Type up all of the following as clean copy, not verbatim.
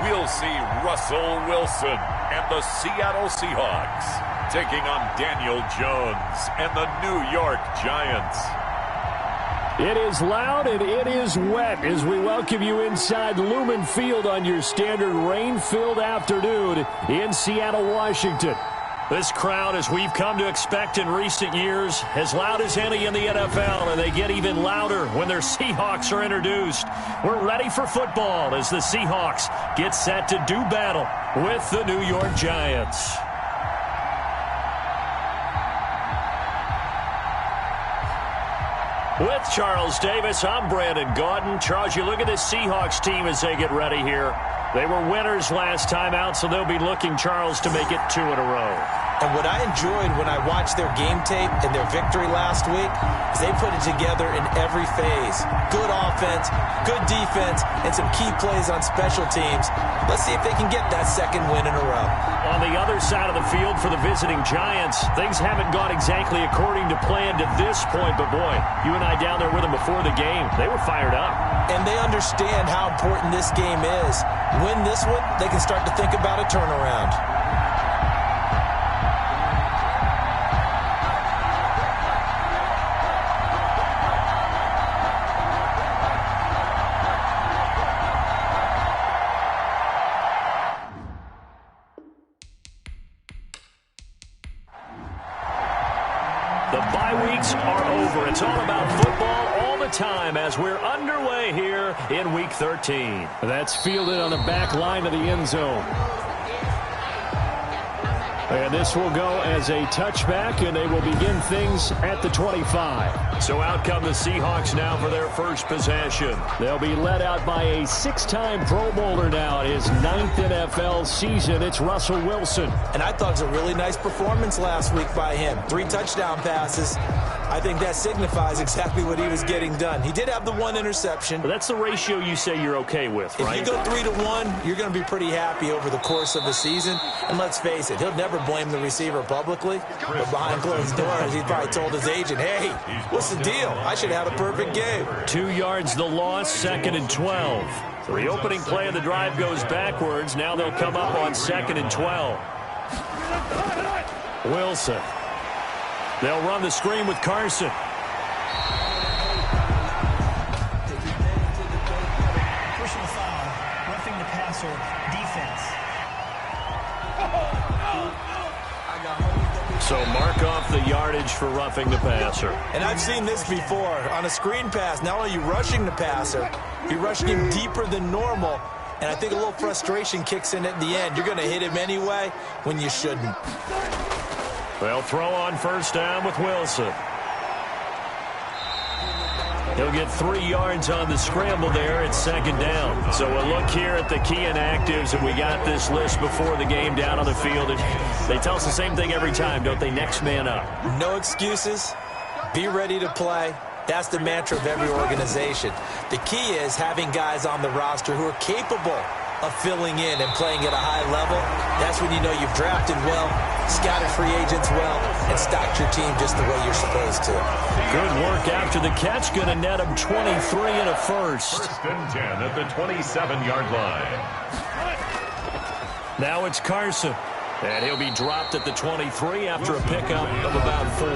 we'll see Russell Wilson and the Seattle Seahawks taking on Daniel Jones and the New York Giants. It is loud and it is wet as we welcome you inside Lumen Field on your standard rain-filled afternoon in Seattle, Washington. This crowd, as we've come to expect in recent years, as loud as any in the NFL, and they get even louder when their Seahawks are introduced. We're ready for football as the Seahawks get set to do battle with the New York Giants. With Charles Davis, I'm Brandon Gaudin. Charles, you look at this Seahawks team as they get ready here. They were winners last time out, so they'll be looking, Charles, to make it 2 in a row. And what I enjoyed when I watched their game tape and their victory last week is they put it together in every phase. Good offense, good defense, and some key plays on special teams. Let's see if they can get that second win in a row. On the other side of the field for the visiting Giants, things haven't gone exactly according to plan to this point, but boy, you and I down there with them before the game, they were fired up. And they understand how important this game is. Win this one, they can start to think about a turnaround. The bye weeks are over. It's all about football all the time as we're underway here in Week 13. That's fielded on the back line of the end zone. And this will go as a touchback, and they will begin things at the 25. So out come the Seahawks now for their first possession. They'll be led out by a 6-time Pro Bowler now in his 9th NFL season. It's Russell Wilson. And I thought it was a really nice performance last week by him. 3 touchdown passes. I think that signifies exactly what he was getting done. He did have the 1 interception. But that's the ratio you say you're okay with, right? If you go 3-1, you're going to be pretty happy over the course of the season. And let's face it, he'll never blame the receiver publicly. But behind closed doors, he probably told his agent, hey, what's the deal? I should have had a perfect game. 2 yards the loss, 2nd and 12. So the opening play of the drive goes backwards. Now they'll come up on 2nd and 12. Wilson. They'll run the screen with Carson. Personal foul, roughing the passer, defense. So mark off the yardage for roughing the passer. And I've seen this before. On a screen pass, not only are you rushing the passer, you're rushing him deeper than normal. And I think a little frustration kicks in at the end. You're going to hit him anyway when you shouldn't. They'll throw on first down with Wilson. He'll get 3 yards on the scramble there. It's 2nd down. So we'll look here at the key inactives, and we got this list before the game down on the field. And they tell us the same thing every time, don't they? Next man up. No excuses. Be ready to play. That's the mantra of every organization. The key is having guys on the roster who are capable of filling in and playing at a high level. That's when you know you've drafted well, scouted free agents well, and stocked your team just the way you're supposed to. Good work after the catch. Going to net him 23 and a first. 1st and 10 at the 27-yard line. Now it's Carson. And he'll be dropped at the 23 after a pickup of about 4.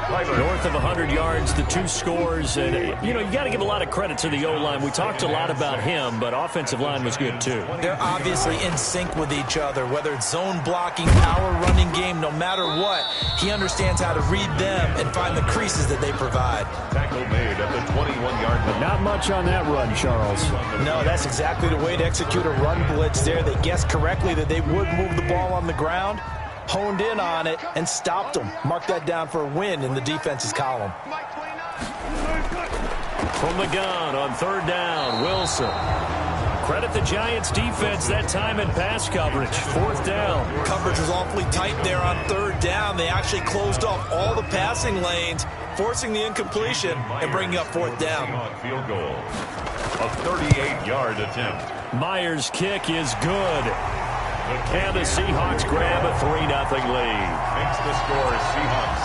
North of 100 yards, the 2 scores. And, you know, you got to give a lot of credit to the O-line. We talked a lot about him, but offensive line was good, too. They're obviously in sync with each other, whether it's zone blocking, power running game, no matter what. He understands how to read them and find the creases that they provide. Tackle made at the 21-yard line. Not much on that run, Charles. No, that's exactly the way to execute a run blitz there. They guessed correctly that they would move the ball on the ground, honed in on it, and stopped them. Mark that down for a win in the defense's column. From the gun on 3rd down, Wilson. Credit the Giants' defense that time in pass coverage. 4th down. Coverage was awfully tight there on 3rd down. They actually closed off all the passing lanes, forcing the incompletion and bringing up 4th down. Field goal. A 38-yard attempt. Myers' kick is good. And the Seahawks grab a 3-0 lead. Makes the score Seahawks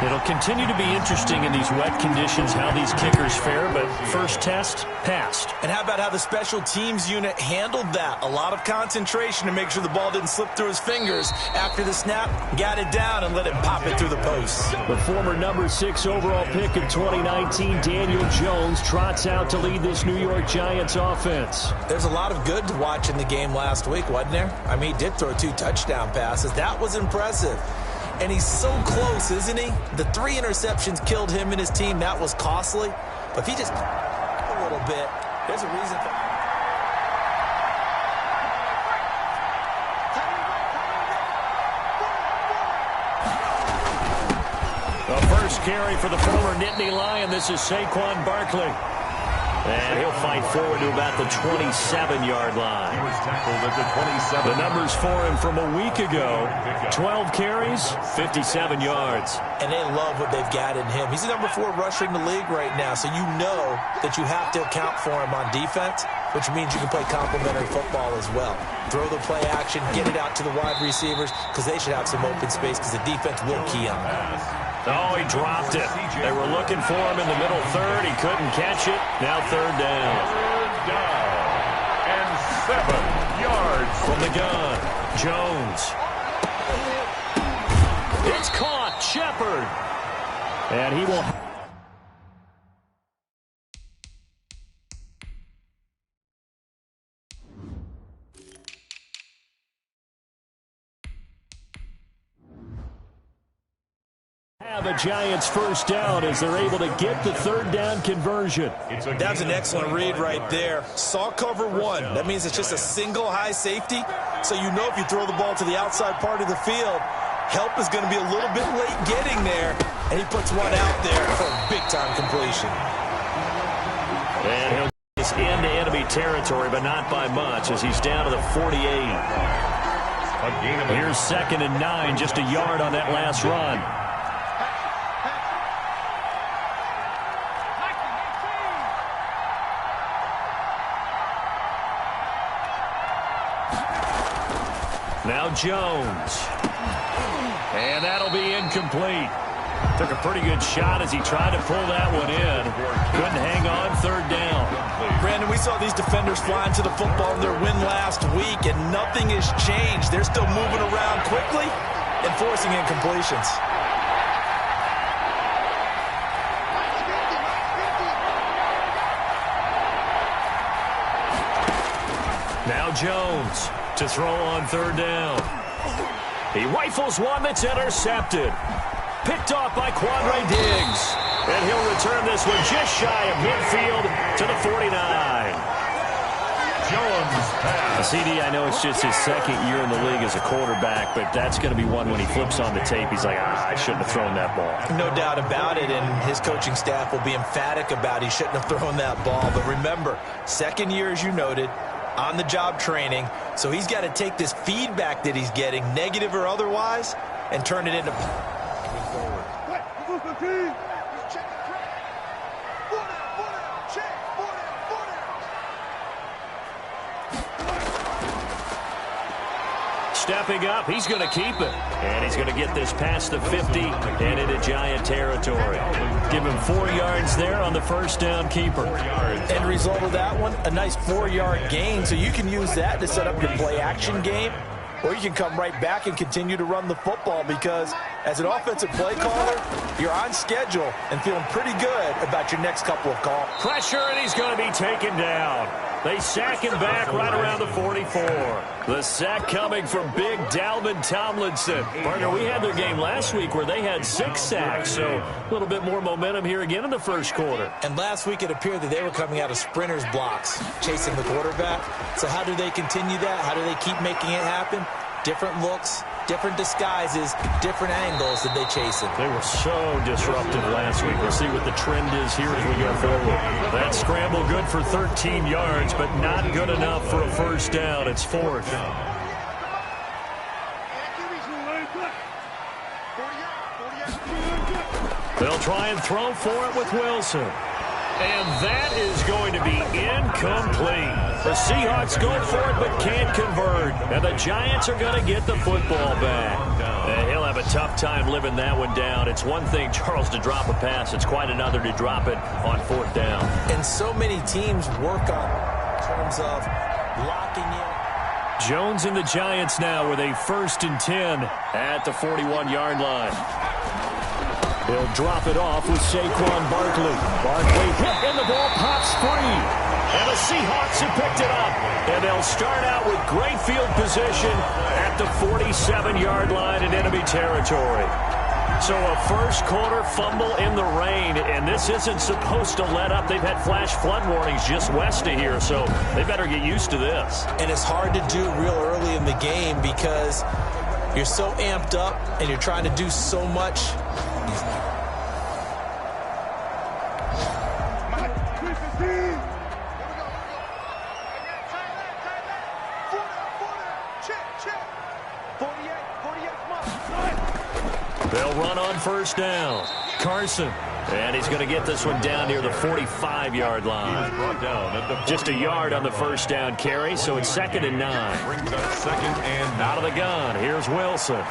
3. It'll continue to be interesting in these wet conditions how these kickers fare, but first test, passed. And how about how the special teams unit handled that? A lot of concentration to make sure the ball didn't slip through his fingers. After the snap, got it down and let it pop it through the post. The former number 6 overall pick of 2019, Daniel Jones, trots out to lead this New York Giants offense. There's a lot of good to watch in the game last week, wasn't there? I mean, he did throw 2 touchdown passes. That was impressive. And he's so close, isn't he? The 3 interceptions killed him and his team. That was costly. But if he just a little bit, there's a reason for... The first carry for the former Nittany Lion. This is Saquon Barkley. And he'll fight forward to about the 27-yard line. He was tackled at the 27. The numbers for him from a week ago, 12 carries, 57 yards. And they love what they've got in him. He's the number 4 rusher in the league right now, so you know that you have to account for him on defense, which means you can play complementary football as well. Throw the play action, get it out to the wide receivers, because they should have some open space, because the defense will key on that. Oh, he dropped it. They were looking for him in the middle third. He couldn't catch it. Now third down. Third down. And 7 yards. From the gun, Jones. It's caught. Shepard. And he will... have a Giants first down as they're able to get the third down conversion. That's an excellent read right there. Saw cover 1. That means it's just a single high safety. So you know if you throw the ball to the outside part of the field, help is going to be a little bit late getting there. And he puts one out there for a big-time completion. And he'll get this into enemy territory, but not by much as he's down to the 48. Here's 2nd and 9, just a yard on that last run. Now Jones. And that'll be incomplete. Took a pretty good shot as he tried to pull that one in. Couldn't hang on, third down. Brandon, we saw these defenders flying to the football in their win last week, and nothing has changed. They're still moving around quickly and forcing incompletions. Now Jones to throw on third down. He rifles one that's intercepted. Picked off by Quandre Diggs. And he'll return this one just shy of midfield to the 49. Jones pass. CD, I know it's just his 2nd year in the league as a quarterback, but that's going to be one when he flips on the tape, he's like, I shouldn't have thrown that ball. No doubt about it, and his coaching staff will be emphatic about he shouldn't have thrown that ball. But remember, 2nd year, as you noted, on-the-job training, so he's got to take this feedback that he's getting, negative or otherwise, and turn it into... Stepping up, he's going to keep it. And he's going to get this past the 50 and into Giant territory. Give him 4 yards there on the first down keeper. End result of that one, a nice 4-yard gain, so you can use that to set up your play-action game, or you can come right back and continue to run the football because as an offensive play caller, you're on schedule and feeling pretty good about your next couple of calls. Pressure, and he's going to be taken down. They sack him back right around the 44. The sack coming from big Dalvin Tomlinson. Partner, we had their game last week where they had 6 sacks, so a little bit more momentum here again in the first quarter. And last week it appeared that they were coming out of sprinters blocks, chasing the quarterback. So how do they continue that? How do they keep making it happen? Different looks, different disguises, different angles that they chase it. They were so disruptive last week. We'll see what the trend is here as we go forward. That scramble good for 13 yards, but not good enough for a first down. It's 4th. They'll try and throw for it with Wilson. And that is going to be incomplete. The Seahawks go for it but can't convert. And the Giants are going to get the football back. And he'll have a tough time living that one down. It's one thing, Charles, to drop a pass. It's quite another to drop it on 4th down. And so many teams work on in terms of locking in. Jones and the Giants now with a 1st and 10 at the 41-yard line. He'll drop it off with Saquon Barkley. Barkley hit and the ball pops free. And the Seahawks have picked it up. And they'll start out with great field position at the 47-yard line in enemy territory. So a first-quarter fumble in the rain, and this isn't supposed to let up. They've had flash flood warnings just west of here, so they better get used to this. And it's hard to do real early in the game because you're so amped up and you're trying to do so much. They'll run on 1st down. Carson. And he's going to get this one down near the 45-yard line. Just a yard on the 1st down carry, so it's 2nd and 9. Brings up 2nd and 9. Out of the gun, here's Wilson.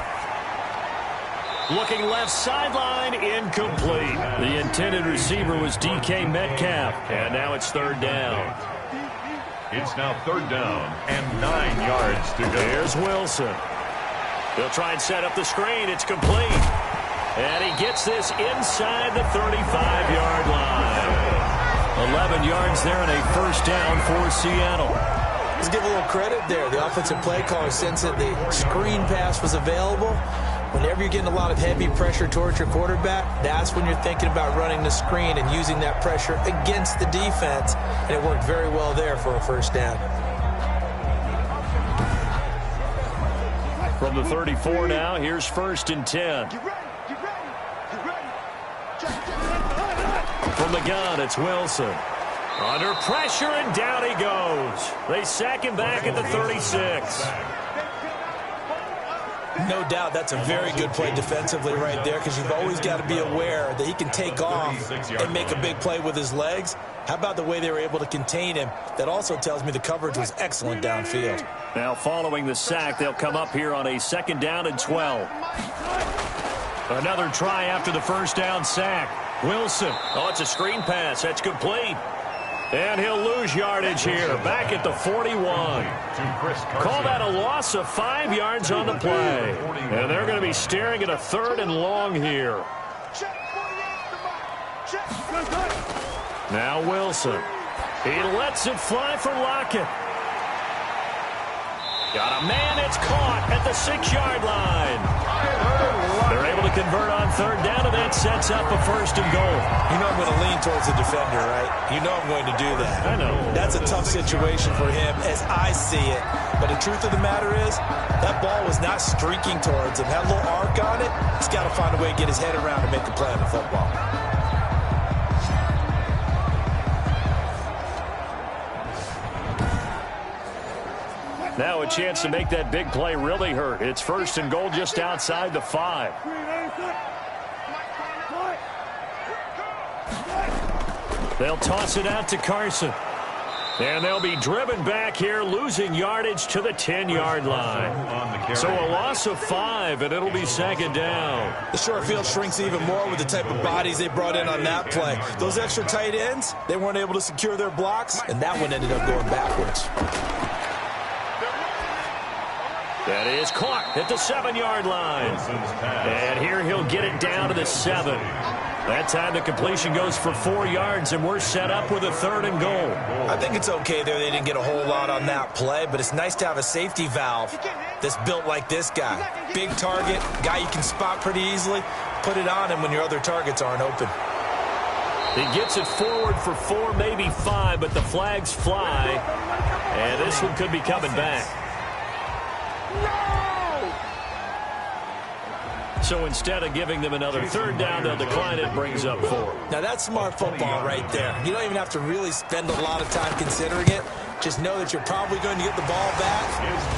Looking left sideline, incomplete. The intended receiver was DK Metcalf, and now it's 3rd down. It's now 3rd down and 9 yards to go. Here's Wilson. He'll try and set up the screen. It's complete. And he gets this inside the 35-yard line. 11 yards there and a 1st down for Seattle. Let's give a little credit there. The offensive play caller sensed that the screen pass was available. Whenever you're getting a lot of heavy pressure towards your quarterback, that's when you're thinking about running the screen and using that pressure against the defense. And it worked very well there for a 1st down. From the 34 now, here's 1st and 10. From the gun, it's Wilson. Under pressure, and down he goes. They sack him back at the 36. No doubt that's a very good play defensively right there because you've always got to be aware that he can take off and make a big play with his legs. How about the way they were able to contain him? That also tells me the coverage was excellent downfield. Now following the sack, they'll come up here on a 2nd down and 12. Another try after the 1st down sack. Wilson. Oh, it's a screen pass. That's complete. And he'll lose yardage here. Back at the 41. Call that a loss of 5 yards on the play. And they're going to be staring at a 3rd and long here. Now Wilson. He lets it fly for Lockett. Got a man that's caught at the 6-yard line. They're able to convert on 3rd down, and that sets up a 1st and goal. You know I'm going to lean towards the defender, right? You know I'm going to do that. I know. That's a tough situation for him as I see it. But the truth of the matter is, that ball was not streaking towards him. Had a little arc on it. He's got to find a way to get his head around and make a play on the football. Now a chance to make that big play really hurt. It's 1st and goal just outside the 5. They'll toss it out to Carson. And they'll be driven back here, losing yardage to the 10-yard line. So a loss of 5, and it'll be 2nd down. The short field shrinks even more with the type of bodies they brought in on that play. Those extra tight ends, they weren't able to secure their blocks, and that one ended up going backwards. That is caught at the 7-yard line. And here he'll get it down to the 7. That time the completion goes for 4 yards, and we're set up with a 3rd and goal. I think it's okay there. They didn't get a whole lot on that play, but it's nice to have a safety valve that's built like this guy. Big target, guy you can spot pretty easily. Put it on him when your other targets aren't open. He gets it forward for 4, maybe 5, but the flags fly. And this one could be coming back. So instead of giving them another 3rd down, they'll decline it, brings up 4. Now that's smart football right there. You don't even have to really spend a lot of time considering it. Just know that you're probably going to get the ball back.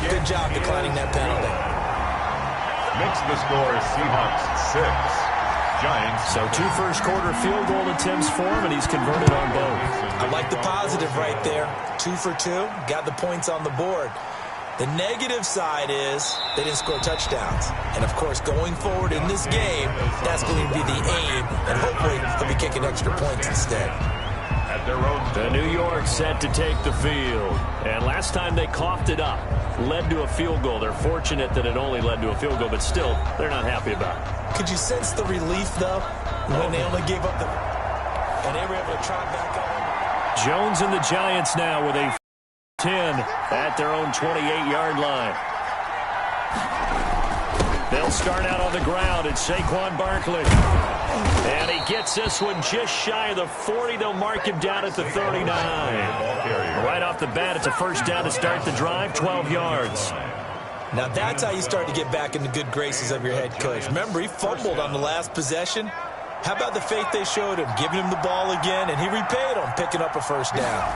Good job declining that penalty. Makes the score Seahawks 6, Giants. So 2 first-quarter field goal attempts for him, and he's converted on both. I like the positive right there. 2 for 2, got the points on the board. The negative side is they didn't score touchdowns. And, of course, going forward in this game, that's going to be the aim, and hopefully he'll be kicking extra points instead. At their own. The New York set to take the field. And last time they coughed it up, led to a field goal. They're fortunate that it only led to a field goal, but still, they're not happy about it. Could you sense the relief, though, when they only gave up the... and they were able to trot back on? Jones and the Giants now with a 10 at their own 28-yard line. They'll start out on the ground. It's Saquon Barkley. And he gets this one just shy of the 40. They'll mark him down at the 39. Right off the bat, it's a first down to start the drive, 12 yards. Now that's how you start to get back in the good graces of your head coach. Remember, he fumbled on the last possession. How about the faith they showed him, giving him the ball again, and he repaid them, picking up a first down.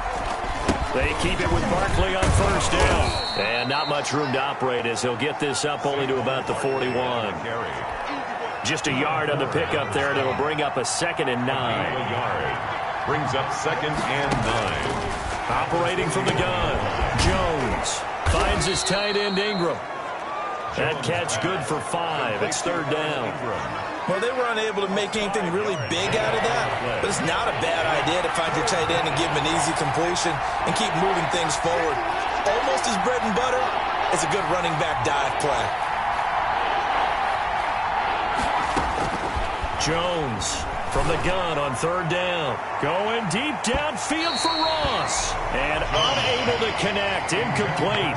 They keep it with Barkley on first down. And not much room to operate as he'll get this up only to about the 41. Just a yard on the pickup there, and it'll bring up a 2nd and 9. Brings up 2nd and 9. Operating from the gun, Jones finds his tight end Ingram. That catch good for 5. It's 3rd down. Well, they were unable to make anything really big out of that, but it's not a bad idea to find your tight end and give him an easy completion and keep moving things forward. Almost his bread and butter is a good running back dive play. Jones from the gun on 3rd down. Going deep downfield for Ross. And unable to connect. Incomplete.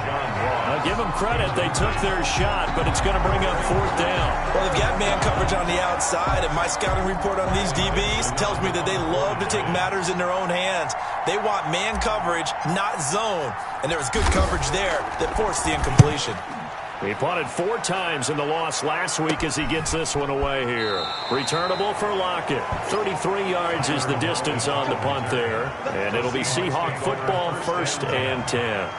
I'll give them credit. They took their shot, but it's going to bring up 4th down. Well, they've got man coverage on the outside, and my scouting report on these DBs tells me that they love to take matters in their own hands. They want man coverage, not zone. And there was good coverage there that forced the incompletion. He punted 4 times in the loss last week as he gets this one away here. Returnable for Lockett. 33 yards is the distance on the punt there. And it'll be Seahawk football, 1st and 10.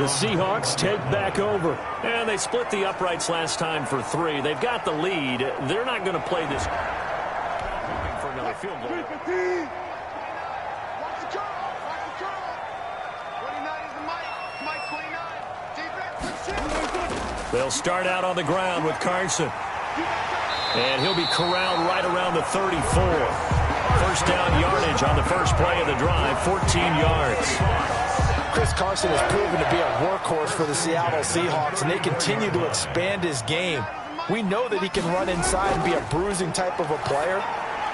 The Seahawks take back over. And they split the uprights last time for 3. They've got the lead. They're not going to play this for another field goal. They'll start out on the ground with Carson. And he'll be corralled right around the 34. First down yardage on the first play of the drive, 14 yards. Chris Carson has proven to be a workhorse for the Seattle Seahawks, and they continue to expand his game. We know that he can run inside and be a bruising type of a player,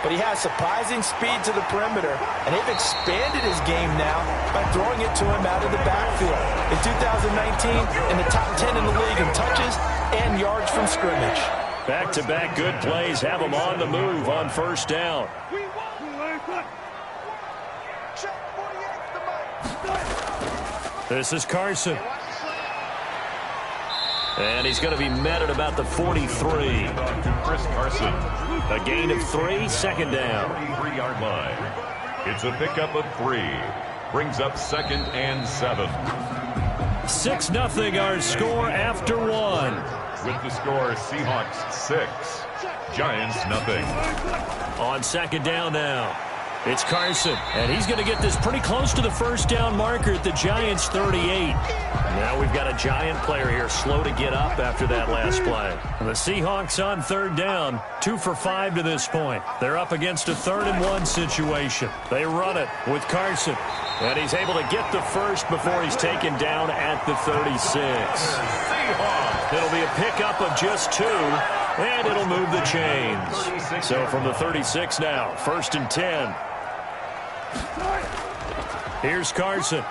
but he has surprising speed to the perimeter, and they've expanded his game now by throwing it to him out of the backfield. In 2019, in the top 10 in the league in touches and yards from scrimmage. Back-to-back good plays have him on the move on first down. This is Carson. And he's going to be met at about the 43. Chris Carson. A gain of 3, 2nd down. 3-yard line. It's a pickup of 3. Brings up 2nd and 7. 6-0 our score after 1. With the score, Seahawks 6. Giants 0. On 2nd down now. It's Carson, and he's going to get this pretty close to the first down marker at the Giants' 38. Now we've got a Giant player here slow to get up after that last play. The Seahawks on 3rd down, 2 for 5 to this point. They're up against a 3rd and 1 situation. They run it with Carson, and he's able to get the first before he's taken down at the 36. It'll be a pickup of just 2. And it'll move the chains. So from the 36 now, 1st and 10. Here's Carson.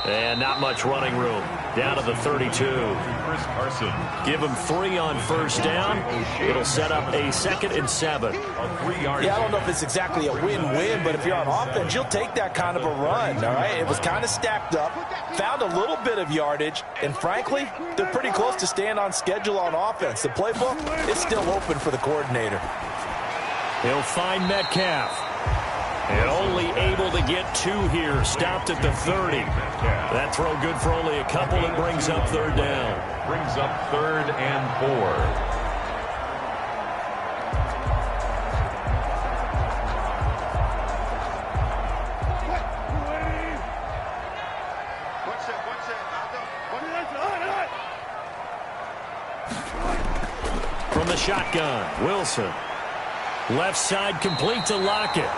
And not much running room. Down to the 32. Chris Carson. Give him 3 on first down. It'll set up a 2nd and 7. Yeah, I don't know if it's exactly a win-win, but if you're on offense, you'll take that kind of a run, all right? It was kind of stacked up, found a little bit of yardage, and frankly, they're pretty close to staying on schedule on offense. The playbook is still open for the coordinator. He'll find Metcalf. And only able to get 2 here. Stopped at the 30. That throw good for only a couple. It brings up 3rd down. Brings up 3rd and 4. from the shotgun. Wilson. Left side complete to Lockett.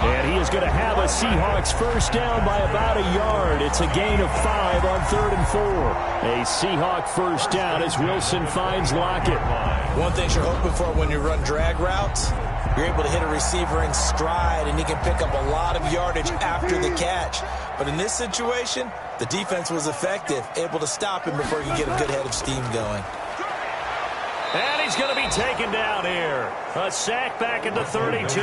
And he is going to have a Seahawks first down by about a yard. It's a gain of 5 on 3rd and 4. A Seahawk first down as Wilson finds Lockett. One thing you're hoping for when you run drag routes, you're able to hit a receiver in stride, and he can pick up a lot of yardage after the catch. But in this situation, the defense was effective, able to stop him before he could get a good head of steam going. And he's going to be taken down here. A sack back at the 32.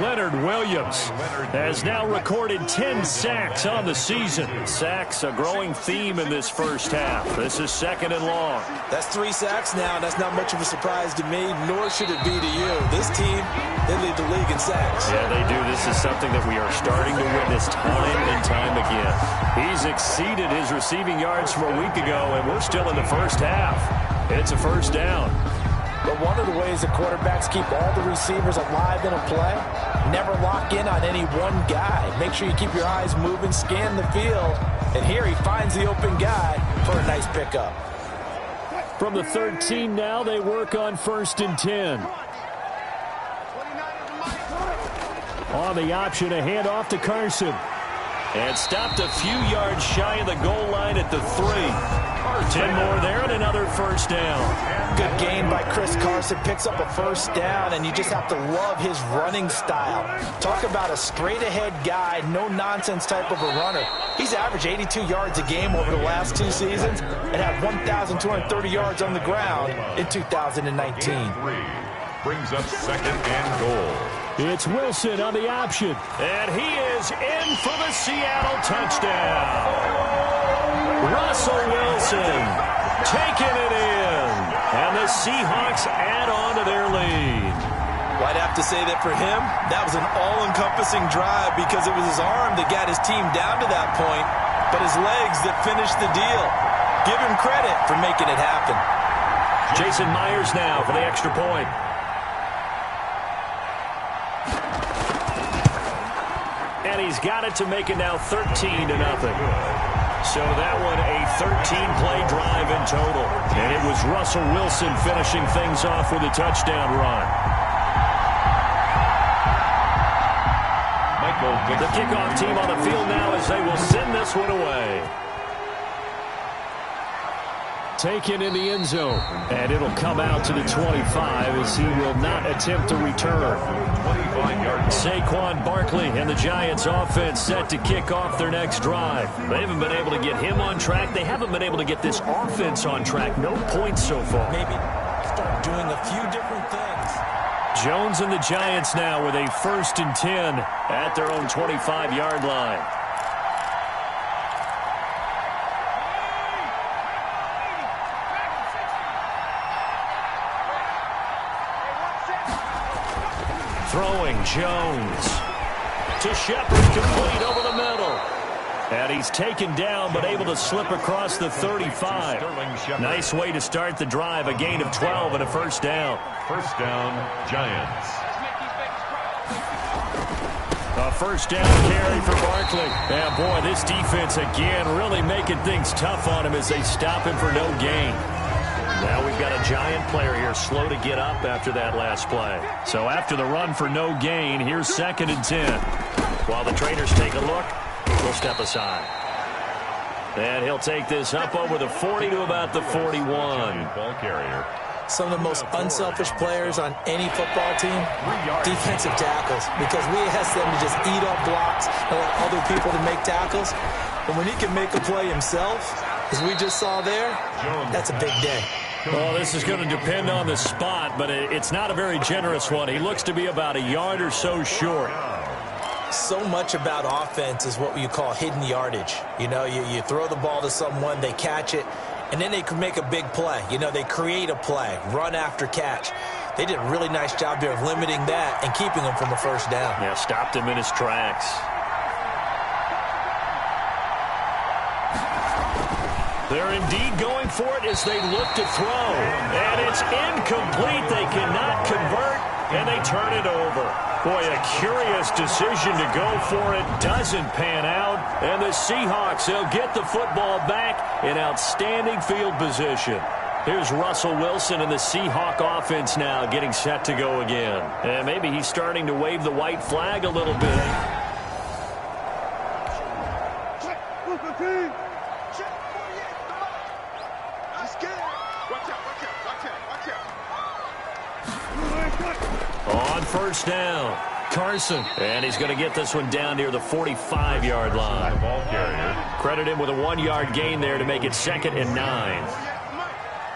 Leonard Williams has now recorded 10 sacks on the season. Sacks a growing theme in this first half. This is 2nd and long. That's 3 sacks now, and that's not much of a surprise to me, nor should it be to you. This team, they lead the league in sacks. Yeah, they do. This is something that we are starting to witness time and time again. He's exceeded his receiving yards from a week ago, and we're still in the first half. It's a first down. But one of the ways the quarterbacks keep all the receivers alive in a play, never lock in on any one guy. Make sure you keep your eyes moving, scan the field. And here he finds the open guy for a nice pickup. From the 13 now, they work on 1st and 10. On the option, a handoff to Carson. And stopped a few yards shy of the goal line at the 3. 10 more there and another first down. Good gain by Chris Carson. Picks up a first down, and you just have to love his running style. Talk about a straight-ahead guy, no-nonsense type of a runner. He's averaged 82 yards a game over the last 2 seasons and had 1,230 yards on the ground in 2019. Brings up 2nd and goal. It's Wilson on the option. And he is in for the Seattle touchdown. Russell Wilson taking it in. And the Seahawks add on to their lead. Well, I'd have to say that for him, that was an all-encompassing drive because it was his arm that got his team down to that point, but his legs that finished the deal. Give him credit for making it happen. Jason Myers now for the extra point. And he's got it to make it now 13-0. So that one a 13-play drive in total. And it was Russell Wilson finishing things off with a touchdown run. The kickoff team on the field now as they will send this one away. Taken in the end zone. And it'll come out to the 25 as he will not attempt to return. Saquon Barkley and the Giants offense set to kick off their next drive. They haven't been able to get him on track. They haven't been able to get this offense on track. No points so far. Maybe start doing a few different things. Jones and the Giants now with a 1st and 10 at their own 25-yard line. Throwing Jones to Shepard, complete over the middle. And he's taken down but able to slip across the 35. Nice way to start the drive. A gain of 12 and a first down. First down, Giants. A first down carry for Barkley. And boy, this defense again really making things tough on him as they stop him for no gain. Now we've got a Giant player here slow to get up after that last play. So after the run for no gain, here's 2nd and 10. While the trainers take a look, we'll step aside. And he'll take this up over the 40 to about the 41. Ball carrier. Some of the most unselfish players on any football team, defensive tackles, because we ask them to just eat up blocks and let other people to make tackles. But when he can make a play himself, as we just saw there, that's a big day. Well, this is going to depend on the spot, but it's not a very generous one. He looks to be about a yard or so short. So much about offense is what you call hidden yardage. You know, you throw the ball to someone, they catch it, and then they can make a big play. You know, they create a play, run after catch. They did a really nice job there of limiting that and keeping him from a first down. Yeah, stopped him in his tracks. They're indeed going for it as they look to throw. And it's incomplete. They cannot convert, and they turn it over. Boy, a curious decision to go for it. Doesn't pan out. And the Seahawks, they'll get the football back in outstanding field position. Here's Russell Wilson and the Seahawk offense now getting set to go again. And maybe he's starting to wave the white flag a little bit. On first down, Carson. And he's going to get this one down near the 45-yard line. Credit him with a 1-yard gain there to make it 2nd and 9.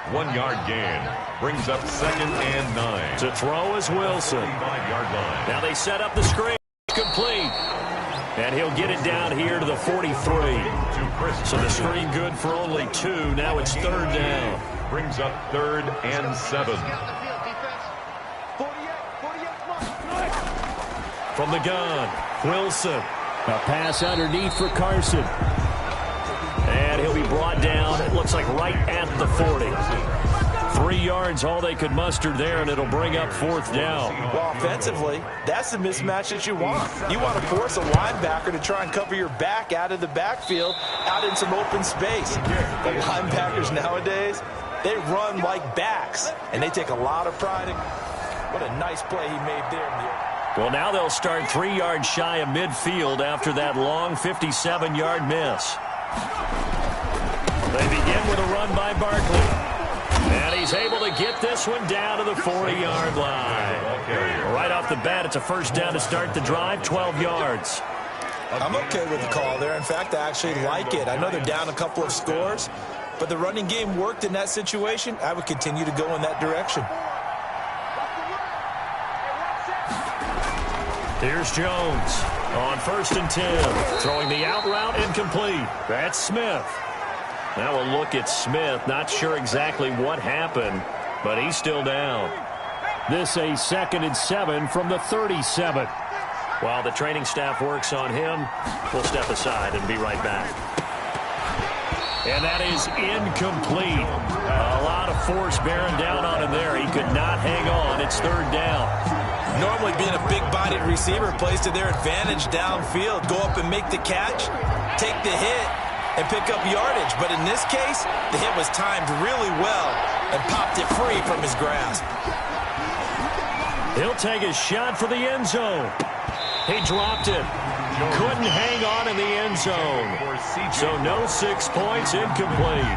1-yard gain brings up 2nd and 9. To throw is Wilson. 5-yard line. Now they set up the screen. Complete. And he'll get it down here to the 43. So the screen good for only 2. Now it's 3rd down. Brings up 3rd and 7. From the gun, Wilson. A pass underneath for Carson. And he'll be brought down, it looks like right at the 40. 3 yards, all they could muster there, and it'll bring up 4th down. Well, offensively, that's the mismatch that you want. You want to force a linebacker to try and cover your back out of the backfield, out in some open space. The linebackers nowadays, they run like backs, and they take a lot of pride in. What a nice play he made there. Well, now they'll start 3 yards shy of midfield after that long 57-yard miss. They begin with a run by Barkley. And he's able to get this one down to the 40-yard line. Right off the bat, it's a first down to start the drive, 12 yards. I'm okay with the call there. In fact, I actually like it. I know they're down a couple of scores, but the running game worked in that situation. I would continue to go in that direction. Here's Jones on 1st and 10. Throwing the out route incomplete. That's Smith. Now we'll look at Smith. Not sure exactly what happened, but he's still down. This a 2nd and 7 from the 37. While the training staff works on him, we'll step aside and be right back. And that is incomplete. A lot of force bearing down on him there. He could not hang on. It's 3rd down. Normally being a big-bodied receiver plays to their advantage downfield. Go up and make the catch, take the hit, and pick up yardage. But in this case, the hit was timed really well and popped it free from his grasp. He'll take a shot for the end zone. He dropped it. Couldn't hang on in the end zone. So no 6 points, incomplete.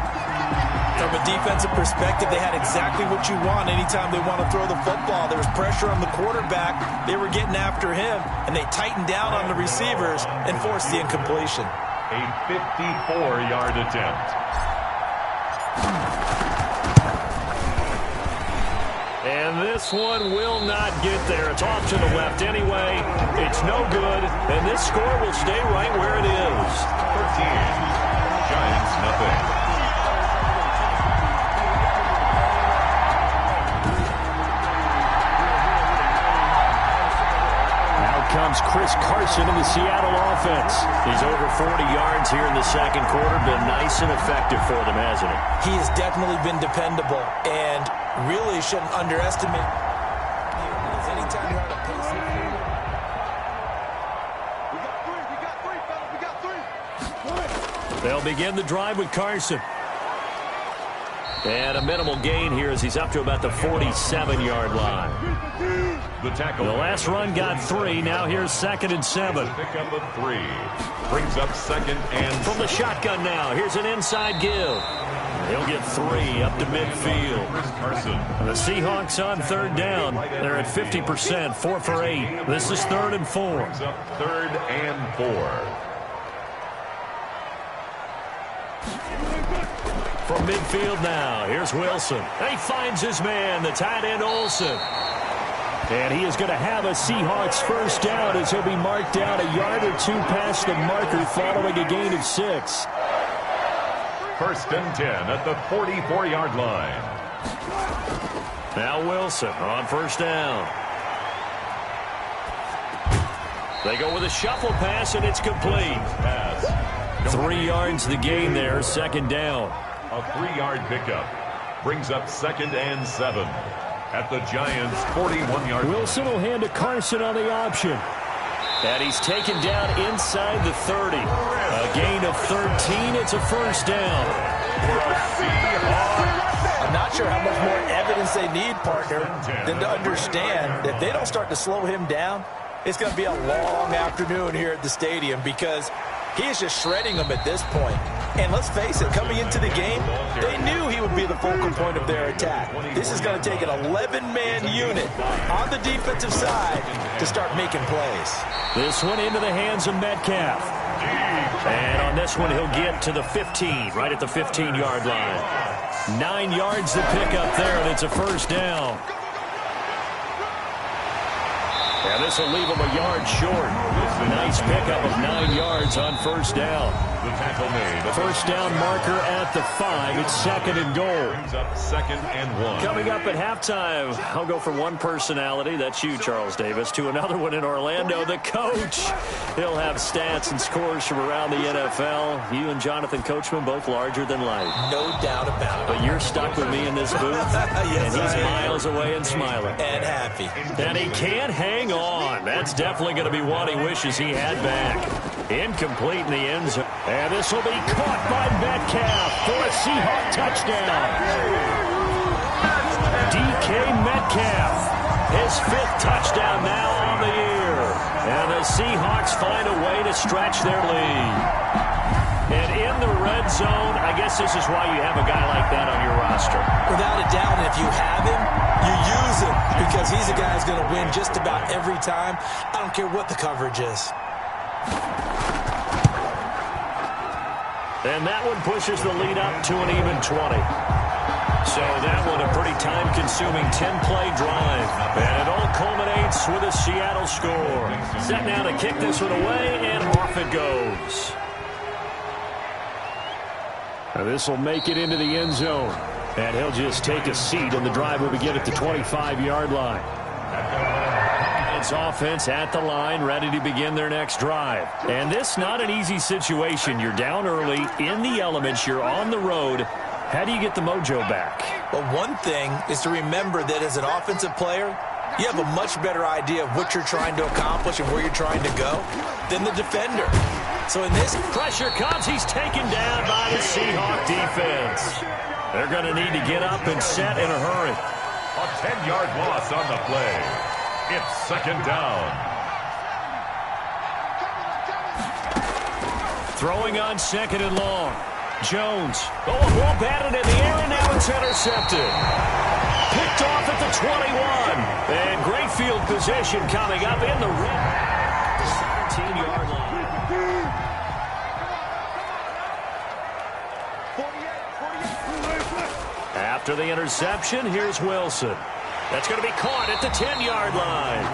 From a defensive perspective, they had exactly what you want anytime they want to throw the football. There was pressure on the quarterback. They were getting after him, and they tightened down on the receivers and forced the incompletion. A 54-yard attempt. And this one will not get there. It's off to the left anyway. It's no good, and this score will stay right where it is. 13. Giants nothing. Comes Chris Carson in the Seattle offense. He's over 40 yards here in the 2nd quarter. Been nice and effective for them, hasn't he? He has definitely been dependable and really shouldn't underestimate. Anytime you're on a pace. We got three. They'll begin the drive with Carson. And a minimal gain here as he's up to about the 47-yard line. The last run got 3. Now here's 2nd and 7. Pick up a 3. Brings up 2nd and from the shotgun now. Here's an inside give. He'll get 3 up to midfield. Carson. The Seahawks on 3rd down. They're at 50%, 4 for 8. This is 3rd and 4. Brings up 3rd and 4. From midfield now, here's Wilson. He finds his man, the tight end Olsen. And he is going to have a Seahawks first down as he'll be marked down a yard or 2 past the marker following a gain of 6. 1st and 10 at the 44-yard line. Now Wilson on 1st down. They go with a shuffle pass, and it's complete. Pass. 3 yards the gain there, 2nd down. A 3-yard pickup brings up 2nd and 7 at the Giants' 41-yard line. Wilson will hand to Carson on the option. And he's taken down inside the 30. A gain of 13. It's a first down. I'm not sure how much more evidence they need, partner, than to understand that if they don't start to slow him down, it's going to be a long afternoon here at the stadium because he is just shredding them at this point. And let's face it, coming into the game, they knew he would be the focal point of their attack. This is going to take an 11-man unit on the defensive side to start making plays. This one into the hands of Metcalf. And on this one, he'll get to the 15, right at the 15-yard line. 9 yards to pick up there, and it's a first down. And this will leave him a yard short. Nice pickup of 9 yards on first down. The tackle made. First down marker at the 5. It's second and goal. Brings up 2nd and 1. Coming up at halftime, I'll go from one personality, that's you, Charles Davis, to another one in Orlando, the coach. He'll have stats and scores from around the NFL. You and Jonathan Coachman both larger than life. No doubt about it. But you're stuck with me in this booth, Yes, and he's I am. miles away and smiling. And happy. And he can't hang on. That's definitely going to be one he wishes he had back. Incomplete in the end zone. And this will be caught by Metcalf for a Seahawk touchdown. DK Metcalf, his 5th touchdown now on the year. And the Seahawks find a way to stretch their lead. And in the red zone, I guess this is why you have a guy like that on your roster. Without a doubt, and if you have him, you use him because he's a guy who's going to win just about every time. I don't care what the coverage is. And that one pushes the lead up to an even 20. So that one a pretty time-consuming 10-play drive. And it all culminates with a Seattle score. Set now to kick this one away, and off it goes. Now this will make it into the end zone. And he'll just take a seat, and the drive will begin at the 25-yard line. It's offense at the line, ready to begin their next drive. And this not an easy situation. You're down early, in the elements, you're on the road. How do you get the mojo back? Well, one thing is to remember that as an offensive player, you have a much better idea of what you're trying to accomplish and where you're trying to go than the defender. So in this, pressure comes. He's taken down by the Seahawk defense. They're going to need to get up and set in a hurry. A 10-yard loss on the play. It's 2nd down. Throwing on 2nd and long. Jones. Oh, a ball batted in the air, and now it's intercepted. Picked off at the 21. And great field position coming up in the red. 17-yard line. After the interception, here's Wilson. That's going to be caught at the 10-yard line.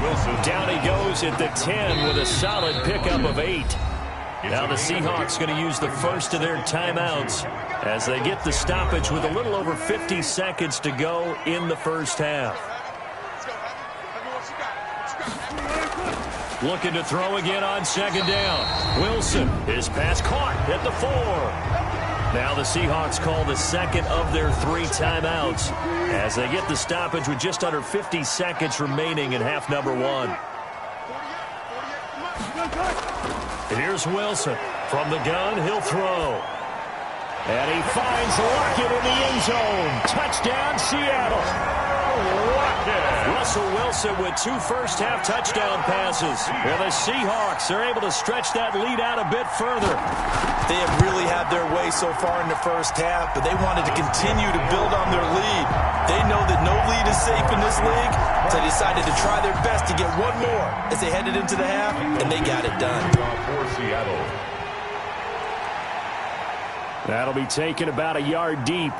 Wilson. Down he goes at the 10 with a solid pickup of 8. Now the Seahawks going to use the first of their timeouts as they get the stoppage with a little over 50 seconds to go in the first half. Looking to throw again on 2nd down. Wilson, his pass caught at the 4. Now the Seahawks call the second of their 3 timeouts as they get the stoppage with just under 50 seconds remaining in half number 1. Here's Wilson. From the gun, he'll throw. And he finds Lockett in the end zone. Touchdown, Seattle. Russell Wilson with 2 first-half touchdown passes. And the Seahawks are able to stretch that lead out a bit further. they have really had their way so far in the first half, but they wanted to continue to build on their lead. They know that no lead is safe in this league, so they decided to try their best to get one more as they headed into the half, and they got it done. For Seattle. That'll be taken about a yard deep.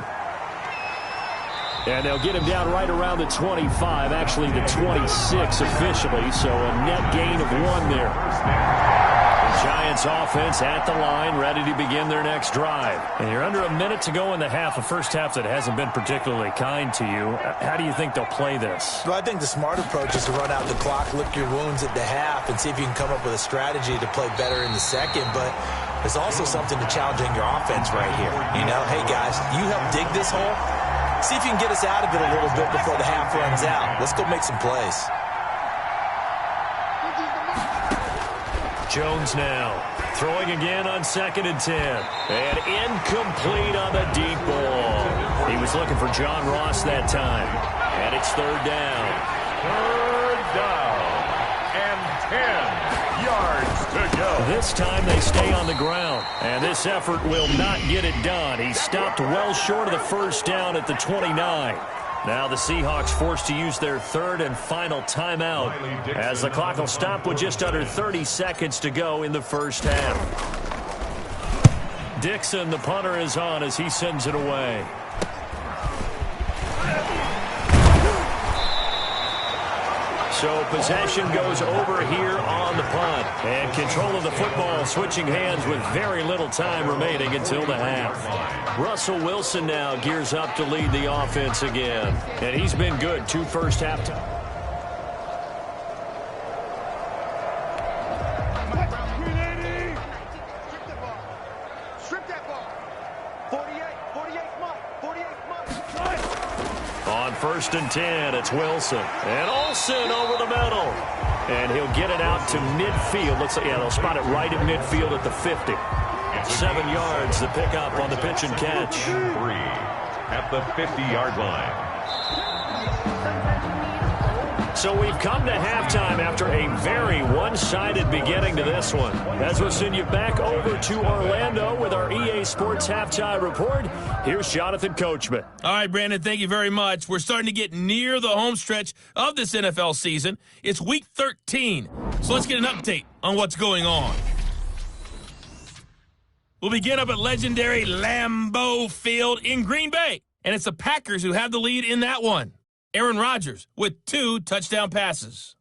And they'll get him down right around the 25, actually the 26 officially, so a net gain of 1 there. The Giants offense at the line, ready to begin their next drive. And you're under a minute to go in the half, a first half that hasn't been particularly kind to you. How do you think they'll play this? Well, I think the smart approach is to run out the clock, lick your wounds at the half, and see if you can come up with a strategy to play better in the second. But there's also something to challenging your offense right here. You know, hey, guys, you help dig this hole. See if you can get us out of it a little bit before the half runs out. Let's go make some plays. Jones now. Throwing again on 2nd and 10. And incomplete on the deep ball. He was looking for John Ross that time. And it's 3rd down. 3rd down. And 10 yards to go. This time they stay on the ground. And this effort will not get it done. He stopped well short of the 1st down at the 29. Now the Seahawks forced to use their 3rd and final timeout as the clock will stop with just under 30 seconds to go in the 1st half. Dixon, the punter, is on as he sends it away. So possession goes over here on the punt. And control of the football switching hands with very little time remaining until the half. Russell Wilson now gears up to lead the offense again. And he's been good 2 first half times. On 1st and 10, it's Wilson. And Olsen over the middle. And he'll get it out to midfield. Looks like, yeah, they'll spot it right at midfield at the 50. 7 yards, the pickup on the pitch and catch. 3 at the 50-yard line. So we've come to halftime after a very one-sided beginning to this one. As we'll send you back over to Orlando with our EA Sports Halftime Report, here's Jonathan Coachman. All right, Brandon, thank you very much. We're starting to get near the home stretch of this NFL season. It's Week 13, so let's get an update on what's going on. We'll begin up at legendary Lambeau Field in Green Bay, and it's the Packers who have the lead in that one. Aaron Rodgers with 2 touchdown passes.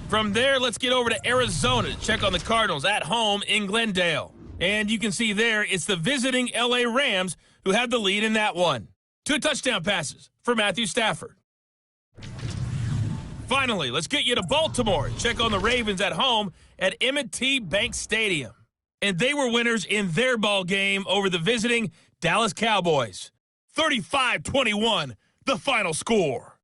From there, let's get over to Arizona to check on the Cardinals at home in Glendale. And you can see there, it's the visiting L.A. Rams who have the lead in that one. 2 touchdown passes for Matthew Stafford. Finally, let's get you to Baltimore. Check on the Ravens at home at M&T Bank Stadium. And they were winners in their ball game over the visiting Dallas Cowboys. 35-21. The final score.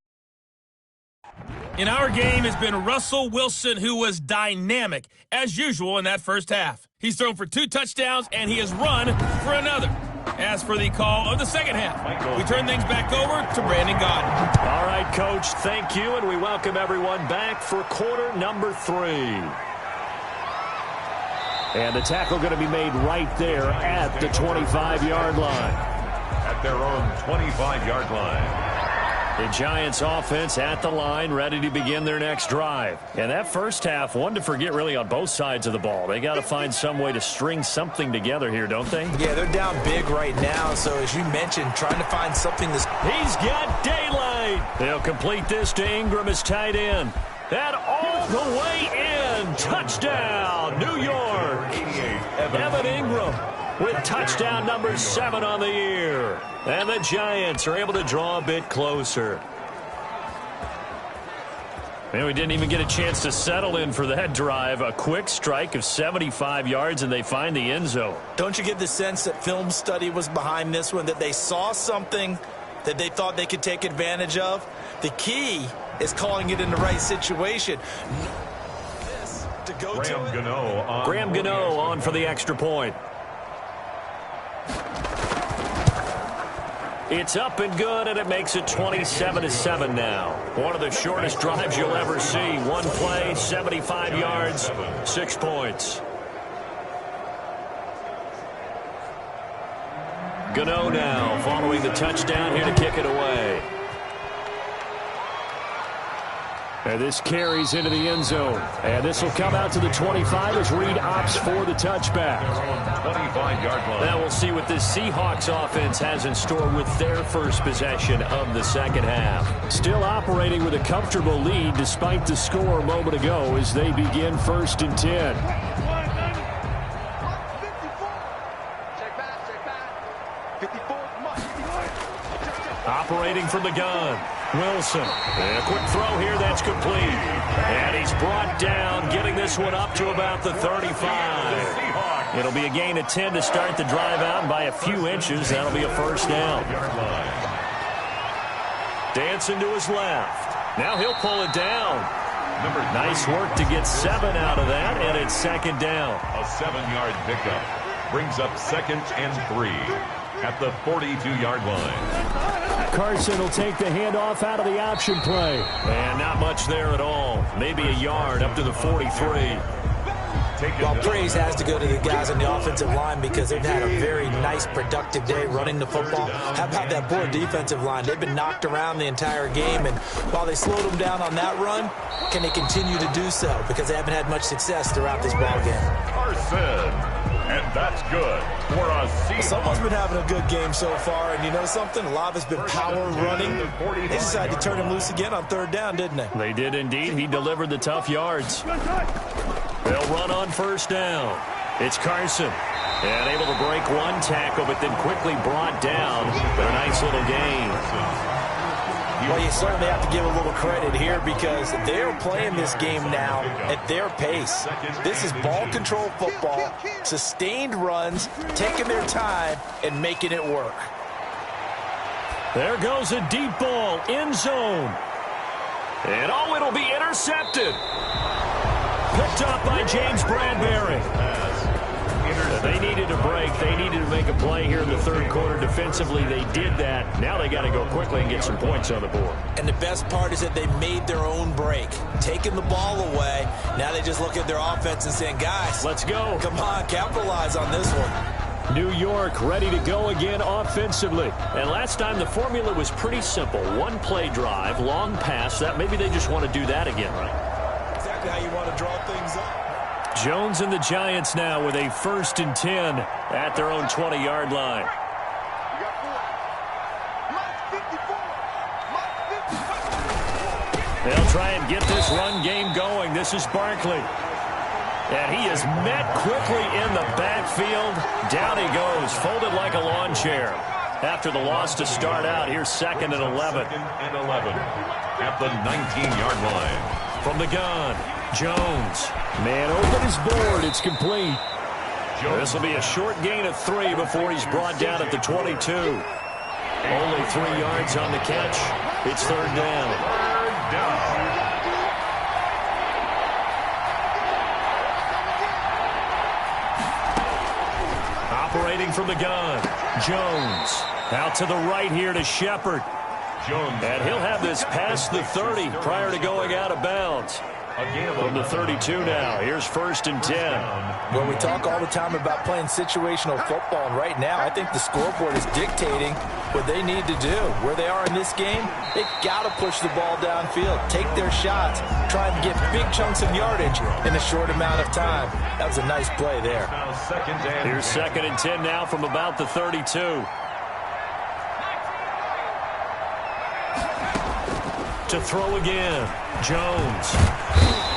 In our game has been Russell Wilson, who was dynamic, as usual, in that first half. He's thrown for 2 touchdowns, and he has run for another. As for the call of the second half, we turn things back over to Brandon Gaudin. All right, Coach, thank you, and we welcome everyone back for quarter number 3. And the tackle going to be made right there at the 25-yard line. At their own 25-yard line. The Giants offense at the line, ready to begin their next drive. And that first half, one to forget really on both sides of the ball. They got to find some way to string something together here, don't they? Yeah, they're down big right now, so as you mentioned, trying to find something to... He's got daylight. They'll complete this to Ingram as tight end. That all the way in. Touchdown, New York. Evan Ingram with touchdown number 7 on the year. And the Giants are able to draw a bit closer. Man, we didn't even get a chance to settle in for that drive. A quick strike of 75 yards, and they find the end zone. Don't you get the sense that film study was behind this one, that they saw something that they thought they could take advantage of? The key is calling it in the right situation. Graham Gano on for the extra point. It's up and good, and it makes it 27-7 now. One of the shortest drives you'll ever see. One play, 75 yards, 6 points. Gano now following the touchdown here to kick it away. And this carries into the end zone. And this will come out to the 25 as Reed opts for the touchback. 25-yard line. Now we'll see what this Seahawks offense has in store with their first possession of the second half. Still operating with a comfortable lead despite the score a moment ago as they begin 1st and 10. Operating from the gun. Wilson. And a quick throw here that's complete. And he's brought down, getting this one up to about the 35. It'll be a gain of 10 to start the drive out by a few inches. That'll be a first down. Dancing to his left. Now he'll pull it down. Nice work to get 7 out of that, and it's second down. A 7-yard pickup brings up 2nd and 3 at the 42-yard line. Carson will take the handoff out of the option play. And not much there at all. Maybe a yard up to the 43. Well, praise has to go to the guys on the offensive line because they've had a very nice, productive day running the football. How about that poor defensive line? They've been knocked around the entire game, and while they slowed them down on that run, can they continue to do so? Because they haven't had much success throughout this ball game. Carson, and that's good for a Seahawks. Someone's been having a good game so far, and you know something? A lot of it's been power running. They decided to turn him loose again on 3rd down, didn't they? They did indeed. He delivered the tough yards. They'll run on 1st down. It's Carson. And able to break one tackle, but then quickly brought down. But a nice little gain. Well, you certainly have to give a little credit here because they're playing this game now at their pace. This is ball control football, sustained runs, taking their time, and making it work. There goes a deep ball, end zone. And oh, it'll be intercepted. Picked up by James Bradbury. They needed a break. They needed to make a play here in the 3rd quarter. Defensively, they did that. Now they got to go quickly and get some points on the board. And the best part is that they made their own break. Taking the ball away. Now they just look at their offense and saying, guys, let's go. Come on, capitalize on this one. New York ready to go again offensively. And last time the formula was pretty simple. One play drive, long pass. That maybe they just want to do that again, right? Exactly how you want to draw things up. Jones and the Giants now with a 1st and 10 at their own 20-yard line. They'll try and get this run game going. This is Barkley. And he is met quickly in the backfield. Down he goes, folded like a lawn chair. After the loss to start out, here's 2nd and 11. 2nd and 11 at the 19-yard line. From the gun, Jones. Man open his board. It's complete. This will be a short gain of 3 before he's brought down at the 22. Only 3 yards on the catch. It's 3rd down. 3rd down. Operating from the gun, Jones. Out to the right here to Shepard. Jones. And he'll have this past the 30 prior to going out of bounds. From the 32 now. Here's 1st and 10. Well, we talk all the time about playing situational football, and right now I think the scoreboard is dictating what they need to do. Where they are in this game, they got to push the ball downfield, take their shots, try and get big chunks of yardage in a short amount of time. That was a nice play there. Here's 2nd and 10 now from about the 32. To throw again, Jones.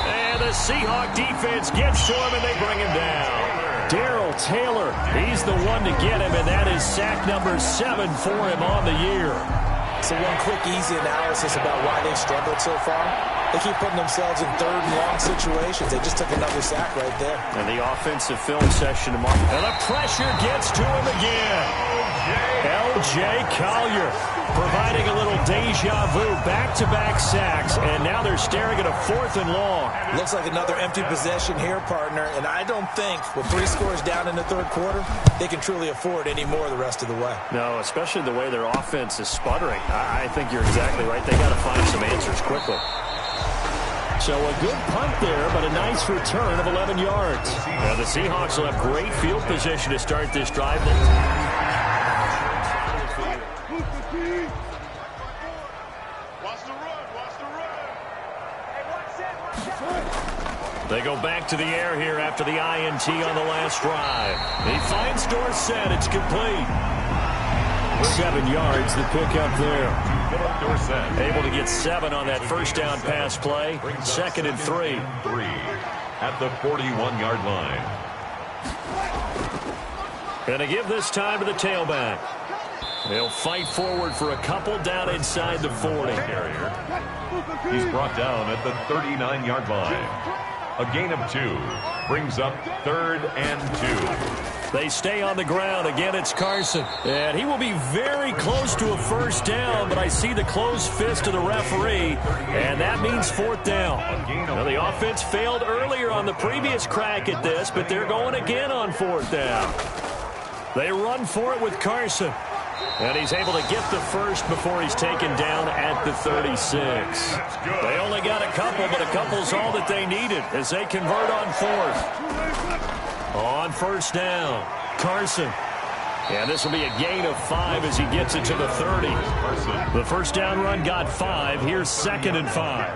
And the Seahawk defense gets to him, and they bring him down. Darrell Taylor, he's the one to get him, and that is sack number 7 for him on the year. So one quick, easy analysis about why they've struggled so far. They keep putting themselves in 3rd and long situations. They just took another sack right there. And the offensive film session tomorrow. And the pressure gets to him again. L.J. Collier providing a little deja vu, back-to-back sacks, and now they're staring at a 4th and long. Looks like another empty possession here, partner, and I don't think with 3 scores down in the 3rd quarter, they can truly afford any more the rest of the way. No, especially the way their offense is sputtering. I think you're exactly right. They got to find some answers quickly. So a good punt there, but a nice return of 11 yards. Now the Seahawks will have great field position to start this drive. They go back to the air here after the INT on the last drive. He finds Dorsett. It's complete. 7 yards, the pickup there. Dorsett. Able to get 7 on that 1st down pass play. 2nd and 3. At the 41-yard line. Going to give this time to the tailback. They'll fight forward for a couple down inside the 40. He's brought down at the 39-yard line. A gain of 2 brings up 3rd and 2. They stay on the ground. Again, it's Carson. And he will be very close to a first down, but I see the closed fist of the referee, and that means fourth down. Now, the offense failed earlier on the previous crack at this, but they're going again on fourth down. They run for it with Carson. And he's able to get the first before he's taken down at the 36. They only got a couple, but a couple's all that they needed as they convert on fourth. On first down, Carson. And this will be a gain of 5 as he gets it to the 30. The first down run got 5. Here's 2nd and 5.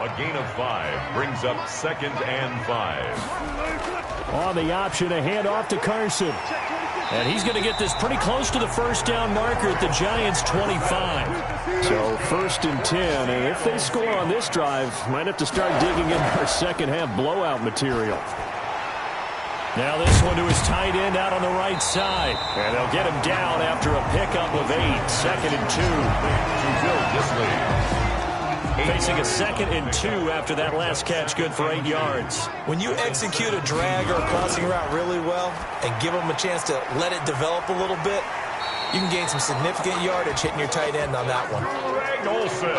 A gain of 5 brings up 2nd and 5. On the option, a handoff to Carson. And he's going to get this pretty close to the first down marker at the Giants' 25. So 1st and 10, and if they score on this drive, might have to start digging into our second half blowout material. Now this one to his tight end out on the right side. And they'll get him down after a pickup of 8. 2nd and 2. To build this lead. Facing a 2nd and 2 after that last catch, good for 8 yards. When you execute a drag or a crossing route really well and give them a chance to let it develop a little bit, you can gain some significant yardage hitting your tight end on that one. Greg Olsen.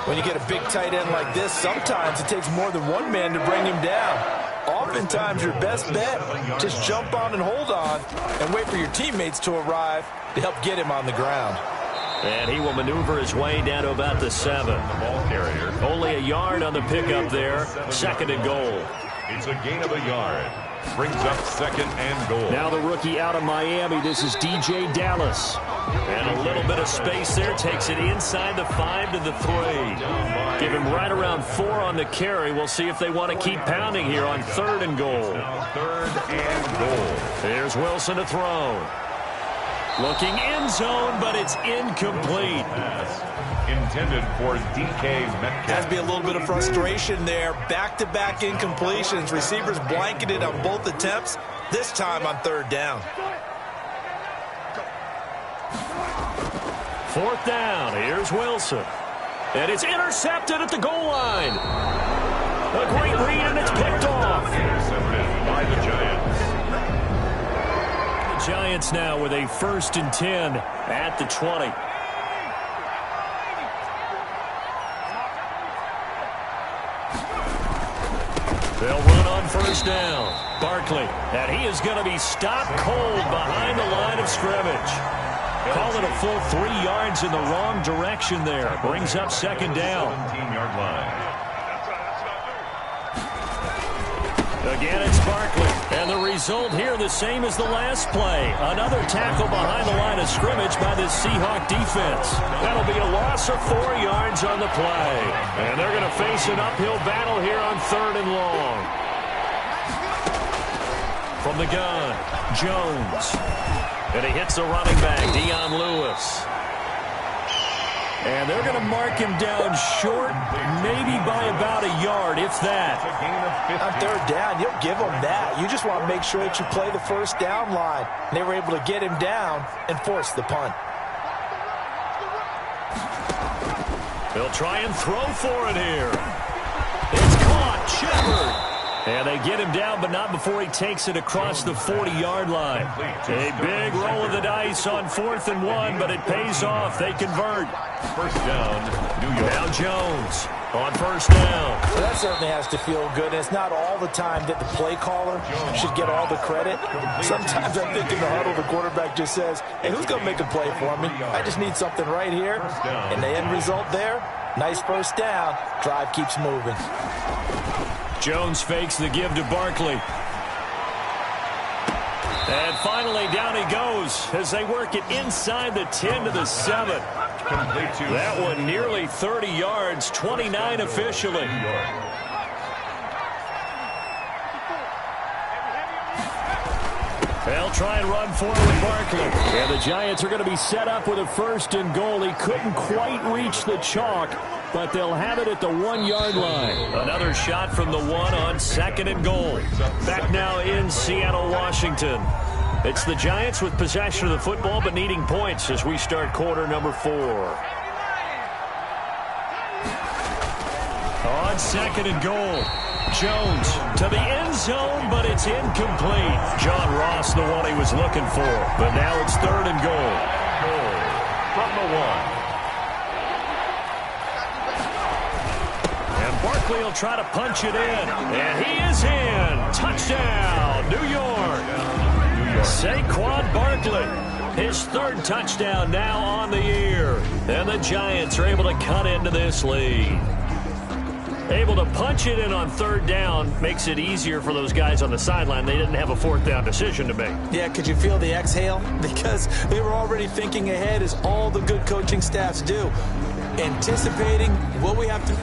When you get a big tight end like this, sometimes it takes more than one man to bring him down. Oftentimes, your best bet, just jump on and hold on and wait for your teammates to arrive to help get him on the ground. And he will maneuver his way down to about the 7. The ball carrier. Only a yard on the pickup there. 2nd and goal. It's a gain of a yard. Brings up 2nd and goal. Now the rookie out of Miami. This is DJ Dallas. And a little bit of space there. Takes it inside the 5 to the 3. Give him right around 4 on the carry. We'll see if they want to keep pounding here on 3rd and goal. 3rd and goal. Here's Wilson to throw. Looking end zone, but it's incomplete. Intended for DK Metcalf. Has to be a little bit of frustration there. Back-to-back incompletions. Receivers blanketed on both attempts, this time on 3rd down. 4th down. Here's Wilson. And it's intercepted at the goal line. A great read, and it's picked off. Intercepted by the Giants. Giants now with a 1st and 10 at the 20. They'll run on 1st down. Barkley, and he is going to be stopped cold behind the line of scrimmage. Call it a full 3 yards in the wrong direction there. Brings up 2nd down. 17-yard line. Again, it's Barkley. And the result here the same as the last play. Another tackle behind the line of scrimmage by the Seahawk defense. That'll be a loss of 4 yards on the play. And they're going to face an uphill battle here on 3rd and long. From the gun, Jones. And he hits the running back, Dion Lewis. And they're going to mark him down short, maybe by about a yard, if that. On 3rd down, you'll give them that. You just want to make sure that you play the first down line. And they were able to get him down and force the punt. They'll try and throw for it here. It's caught, Shepard. And they get him down, but not before he takes it across the 40-yard line. A big roll of the dice on 4th and 1, but it pays off. They convert. 1st down, New York. Now Jones on 1st down. Well, that certainly has to feel good. And it's not all the time that the play caller should get all the credit. Sometimes I think in the huddle, the quarterback just says, hey, who's going to make a play for me? I just need something right here. And the end result there, nice 1st down. Drive keeps moving. Jones fakes the give to Barkley. And finally, down he goes as they work it inside the 10 to the 7. That one nearly 30 yards, 29 officially. They'll try and run forward with Barkley. And the Giants are going to be set up with a 1st and goal. He couldn't quite reach the chalk, but they'll have it at the 1-yard line. Another shot from the 1 on 2nd and goal. Back now in Seattle, Washington. It's the Giants with possession of the football, but needing points as we start quarter number 4. On 2nd and goal. Jones to the end zone, but it's incomplete. John Ross, the one he was looking for. But now it's 3rd and goal. From the 1. And Barkley will try to punch it in. And he is in. Touchdown, New York. Saquon Barkley, his 3rd touchdown now on the year. And the Giants are able to cut into this lead. Able to punch it in on 3rd down makes it easier for those guys on the sideline. They didn't have a 4th down decision to make. Yeah, could you feel the exhale? Because they were already thinking ahead, as all the good coaching staffs do. Anticipating what we have to...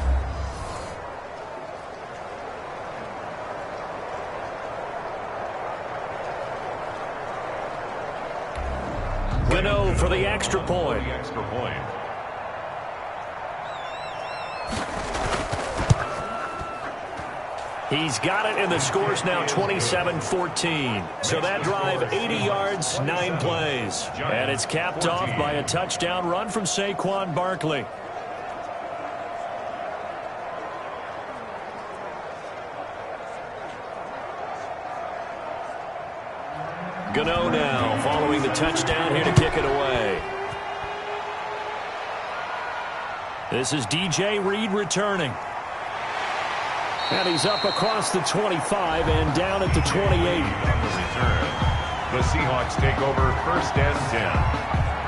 Gano for the extra point. He's got it, and the score's now 27-14. So that drive, 80 yards, 9 plays. And it's capped off by a touchdown run from Saquon Barkley. Gano now following the touchdown here to kick it away. This is DJ Reed returning. And he's up across the 25 and down at the 28. On the return, the Seahawks take over 1st and 10.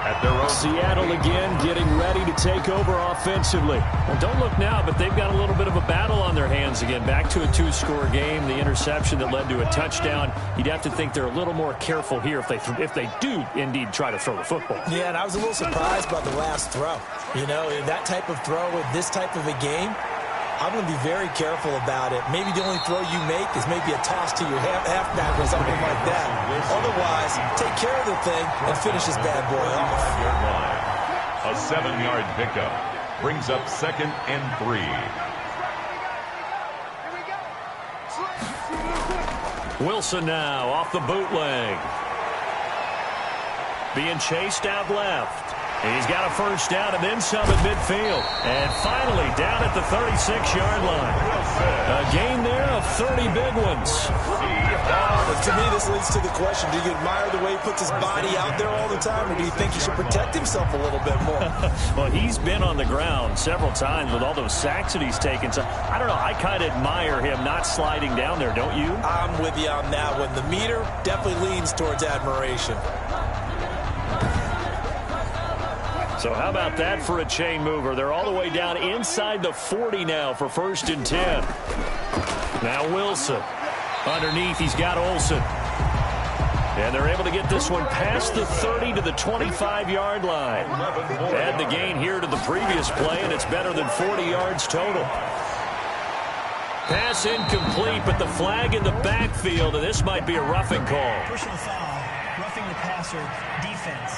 At their own Seattle again getting ready to take over offensively. Well, don't look now, but they've got a little bit of a battle on their hands again. Back to a 2-score game. The interception that led to a touchdown. You'd have to think they're a little more careful here if they do indeed try to throw the football. Yeah, and I was a little surprised by the last throw. You know, that type of throw in this type of a game, I'm going to be very careful about it. Maybe the only throw you make is maybe a toss to your halfback or something like that. Otherwise, take care of the thing and finish this bad boy off. A 7-yard pickup brings up 2nd and 3. Wilson now off the bootleg. Being chased out left. He's got a 1st down and then some at midfield. And finally down at the 36-yard line. A gain there of 30 big ones. To me, this leads to the question, do you admire the way he puts his body out there all the time, or do you think he should protect himself a little bit more? Well, he's been on the ground several times with all those sacks that he's taken. So, I don't know, I kind of admire him not sliding down there, don't you? I'm with you on that one. The meter definitely leans towards admiration. So how about that for a chain mover? They're all the way down inside the 40 now for 1st and 10. Now Wilson. Underneath, he's got Olsen. And they're able to get this one past the 30 to the 25-yard line. Add the gain here to the previous play, and it's better than 40 yards total. Pass incomplete, but the flag in the backfield, and this might be a roughing call. Personal foul, roughing the passer, defense.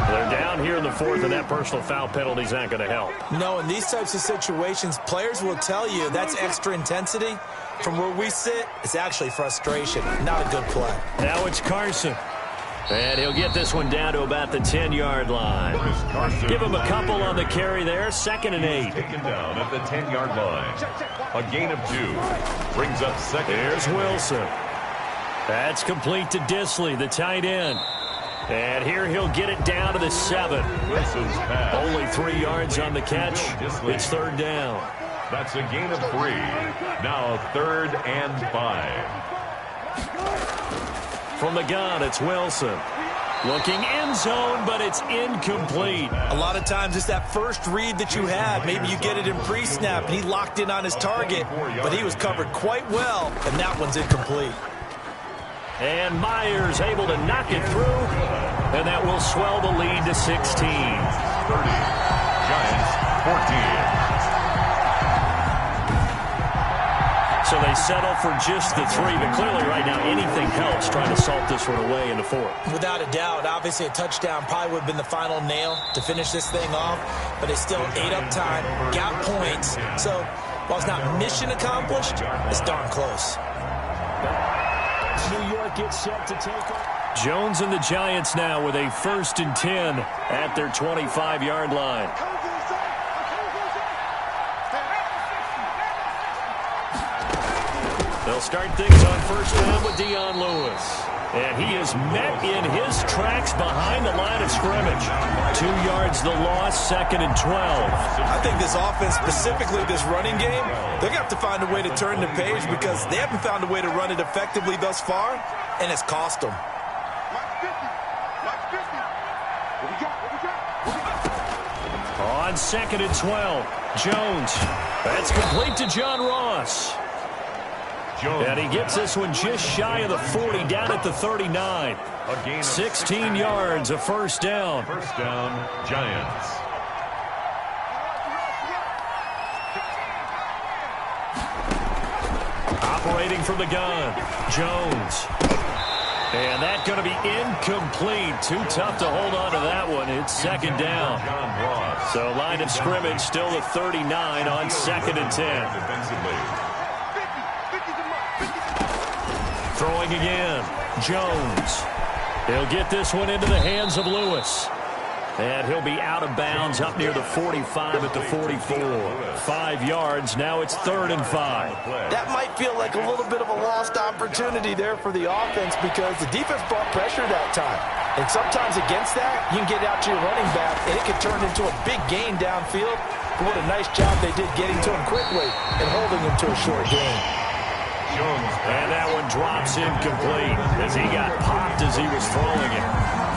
They're down here in the 4th, and that personal foul penalty is not going to help. No, in these types of situations, players will tell you that's extra intensity. From where we sit, it's actually frustration. Not a good play. Now it's Carson. And he'll get this one down to about the 10-yard line. Give him a couple on the carry there. 2nd and 8. Taken down at the 10-yard line. A gain of 2. Brings up 2nd. Here's Wilson. That's complete to Disley, the tight end. And here he'll get it down to the 7. Wilson's pass. Only 3 yards on the catch. It's 3rd down. That's a gain of 3. Now 3rd and 5. From the gun, it's Wilson. Looking end zone, but it's incomplete. A lot of times it's that first read that you have. Maybe you get it in pre-snap, and he locked in on his target, but he was covered quite well, and that one's incomplete. And Myers able to knock it through, and that will swell the lead to 16. 30. Giants 14. So they settle for just the 3, but clearly right now anything helps trying to salt this one away in the 4th. Without a doubt, obviously a touchdown probably would have been the final nail to finish this thing off, but they still ate up time, got points. So while it's not mission accomplished, it's darn close. New York gets set to take over. Jones and the Giants now with a 1st and 10 at their 25-yard line. They'll start things on first down with Dion Lewis. And he is met in his tracks behind the line of scrimmage. 2 yards the loss, 2nd and 12. I think this offense, specifically this running game, they're going to have to find a way to turn the page because they haven't found a way to run it effectively thus far, and it's cost them. On 2nd and 12, Jones. That's complete to John Ross. And he gets this one just shy of the 40, down at the 39. 16 yards, a first down. First down, Giants. Operating from the gun, Jones. And that's going to be incomplete. Too tough to hold on to that one. It's 2nd down. So line of scrimmage still the 39 on 2nd and 10. Throwing again, Jones. He'll get this one into the hands of Lewis. And he'll be out of bounds up near the 45 at the 44. 5 yards, now it's 3rd and 5. That might feel like a little bit of a lost opportunity there for the offense because the defense brought pressure that time. And sometimes against that, you can get out to your running back, and it can turn into a big gain downfield. But what a nice job they did getting to him quickly and holding him to a short gain. And that one drops incomplete as he got popped as he was throwing it.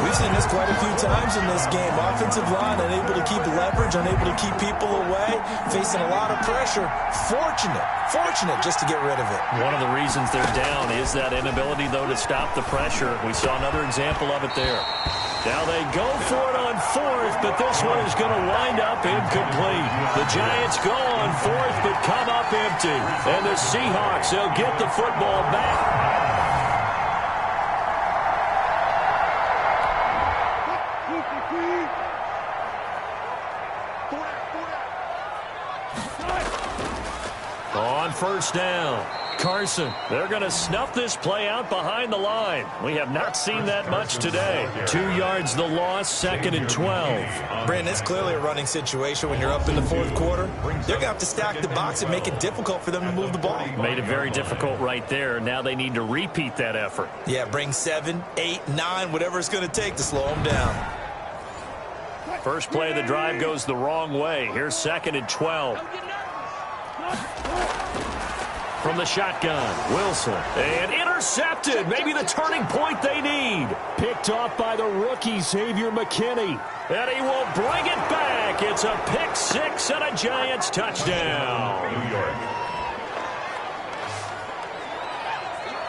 We've seen this quite a few times in this game. Offensive line unable to keep leverage, unable to keep people away, facing a lot of pressure. Fortunate just to get rid of it. One of the reasons they're down is that inability, though, to stop the pressure. We saw another example of it there. Now they go for it on 4th, but this one is going to wind up incomplete. The Giants go on 4th, but come up empty. And the Seahawks, they'll get the football back. On first down, Carson. They're going to snuff this play out behind the line. We have not seen that much today. 2 yards the loss, 2nd and 12. Brandon, it's clearly a running situation when you're up in the 4th quarter. They're going to have to stack the box and make it difficult for them to move the ball. Made it very difficult right there. Now they need to repeat that effort. Yeah, bring 7, 8, 9, whatever it's going to take to slow them down. First play of the drive goes the wrong way. Here's 2nd and 12. From the shotgun, Wilson. And intercepted. Maybe the turning point they need. Picked off by the rookie, Xavier McKinney. And he will bring it back. It's a pick 6 and a Giants touchdown. New York.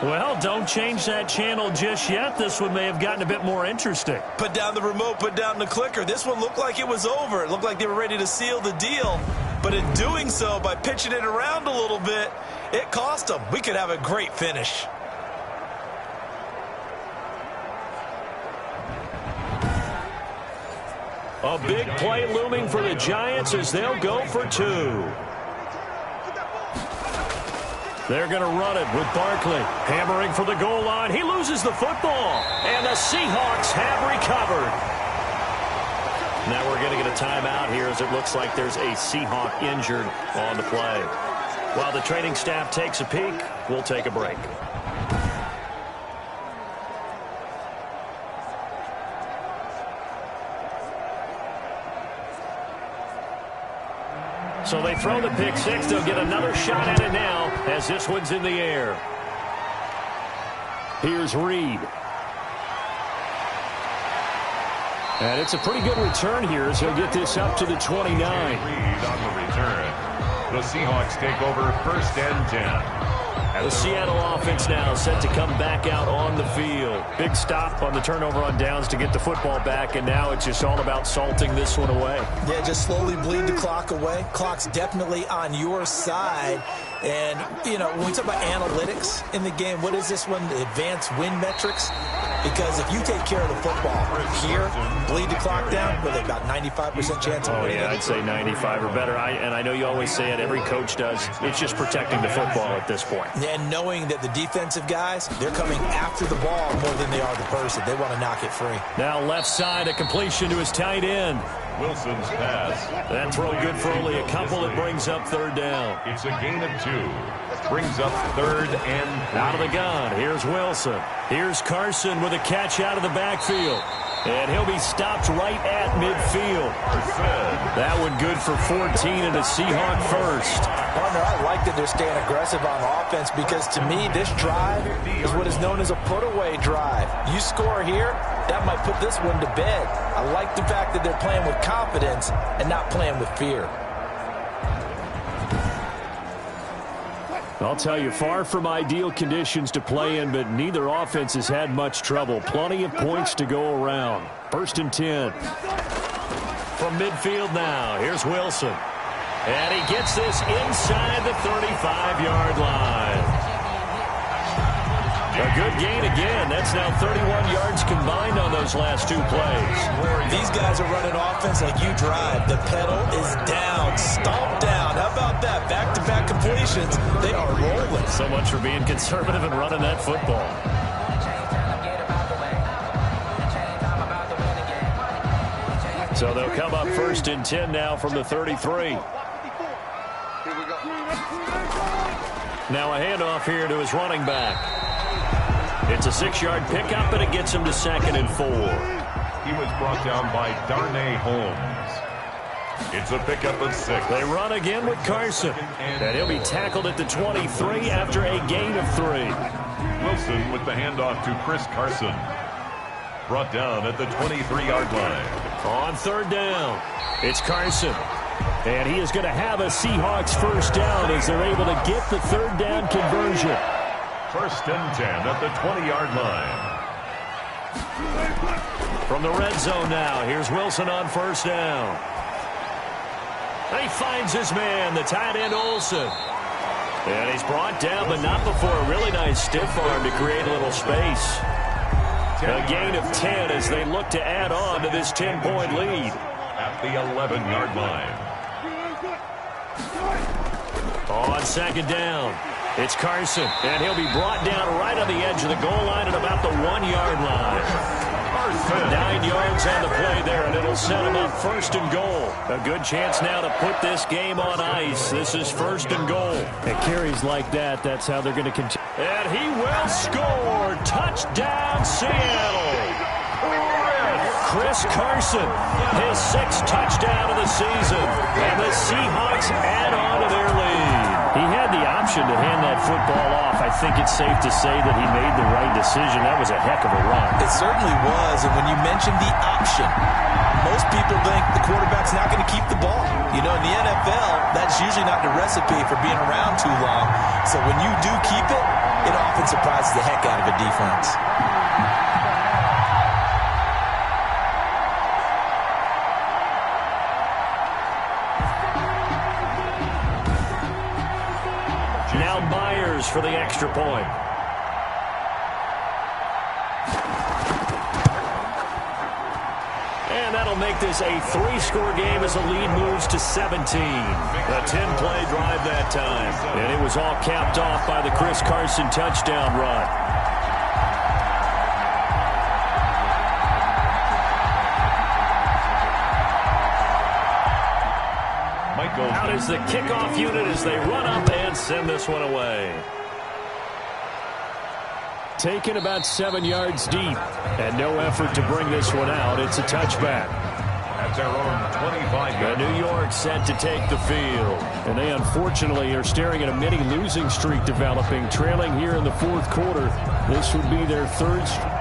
Well, don't change that channel just yet. This one may have gotten a bit more interesting. Put down the remote, put down the clicker. This one looked like it was over. It looked like they were ready to seal the deal. But in doing so, by pitching it around a little bit, it cost them. We could have a great finish. A big play looming for the Giants as they'll go for 2. They're going to run it with Barkley. Hammering for the goal line. He loses the football. And the Seahawks have recovered. Now we're going to get a timeout here as it looks like there's a Seahawk injured on the play. While the training staff takes a peek, we'll take a break. So they throw the pick 6. They'll get another shot at it now as this one's in the air. Here's Reed. And it's a pretty good return here as he'll get this up to the 29. Reed on the return. The Seahawks take over 1st and 10. The Seattle offense now set to come back out on the field. Big stop on the turnover on downs to get the football back, and now it's just all about salting this one away. Yeah, just slowly bleed the clock away. Clock's definitely on your side. And, you know, when we talk about analytics in the game, what is this one? The advanced win metrics? Because if you take care of the football here, bleed the clock down, with about 95% chance of winning. Oh, yeah, I'd say 95 or better. And I know you always say it, every coach does. It's just protecting the football at this point. And knowing that the defensive guys, they're coming after the ball more than they are the person. They want to knock it free. Now left side, a completion to his tight end. Wilson's pass. That throw good for only a couple. It brings up 3rd down. It's a gain of 2. Brings up 3rd and 3. Out of the gun. Here's Wilson. Here's Carson with a catch out of the backfield. And he'll be stopped right at midfield. That one good for 14 and a Seahawk first. Partner, I like that they're staying aggressive on offense because to me, this drive is what is known as a put-away drive. You score here, that might put this one to bed. I like the fact that they're playing with confidence and not playing with fear. I'll tell you, far from ideal conditions to play in, but neither offense has had much trouble. Plenty of points to go around. 1st and 10. From midfield now, here's Wilson. And he gets this inside the 35-yard line. A good gain again. That's now 31 yards combined on those last 2 plays. These guys are running offense like you drive. The pedal is down, stomped down. How about that? Back-to-back completions. They are rolling. So much for being conservative and running that football. So they'll come up 1st and 10 now from the 33. Now a handoff here to his running back. It's a 6-yard pickup, and it gets him to 2nd and 4. He was brought down by Darnay Holmes. It's a pickup of 6. They run again with Carson. And he'll be tackled at the 23 after a gain of 3. Wilson with the handoff to Chris Carson. Brought down at the 23-yard line. On 3rd down, it's Carson. And he is going to have a Seahawks 1st down as they're able to get the 3rd down conversion. 1st and 10 at the 20-yard line. From the red zone now, here's Wilson on 1st down. He finds his man, the tight end Olsen. And he's brought down, but not before a really nice stiff arm to create a little space. A gain of 10 as they look to add on to this 10-point lead. At the 11-yard line. On 2nd down, it's Carson, and he'll be brought down right on the edge of the goal line at about the 1-yard line. 9 yards on the play there, and it'll set him up 1st and goal. A good chance now to put this game on ice. This is 1st and goal. And carries like that, that's how they're going to continue. And he will score. Touchdown, Seattle. Chris Carson, his 6th touchdown of the season. And the Seahawks add on to their lead. He had the option to hand that football off. I think it's safe to say that he made the right decision. That was a heck of a run. It certainly was. And when you mention the option, most people think the quarterback's not going to keep the ball. You know, in the NFL, that's usually not the recipe for being around too long. So when you do keep it, it often surprises the heck out of a defense. Now Myers for the extra point. And that'll make this a 3-score game as the lead moves to 17. A 10-play drive that time. And it was all capped off by the Chris Carson touchdown run. Out is the kickoff unit as they run up and send this one away. Taken about 7 yards deep, and no effort to bring this one out. It's a touchback. At their own 25-yard. New York set to take the field. And they unfortunately are staring at a mini losing streak developing, trailing here in the 4th quarter. This would be their 3rd straight.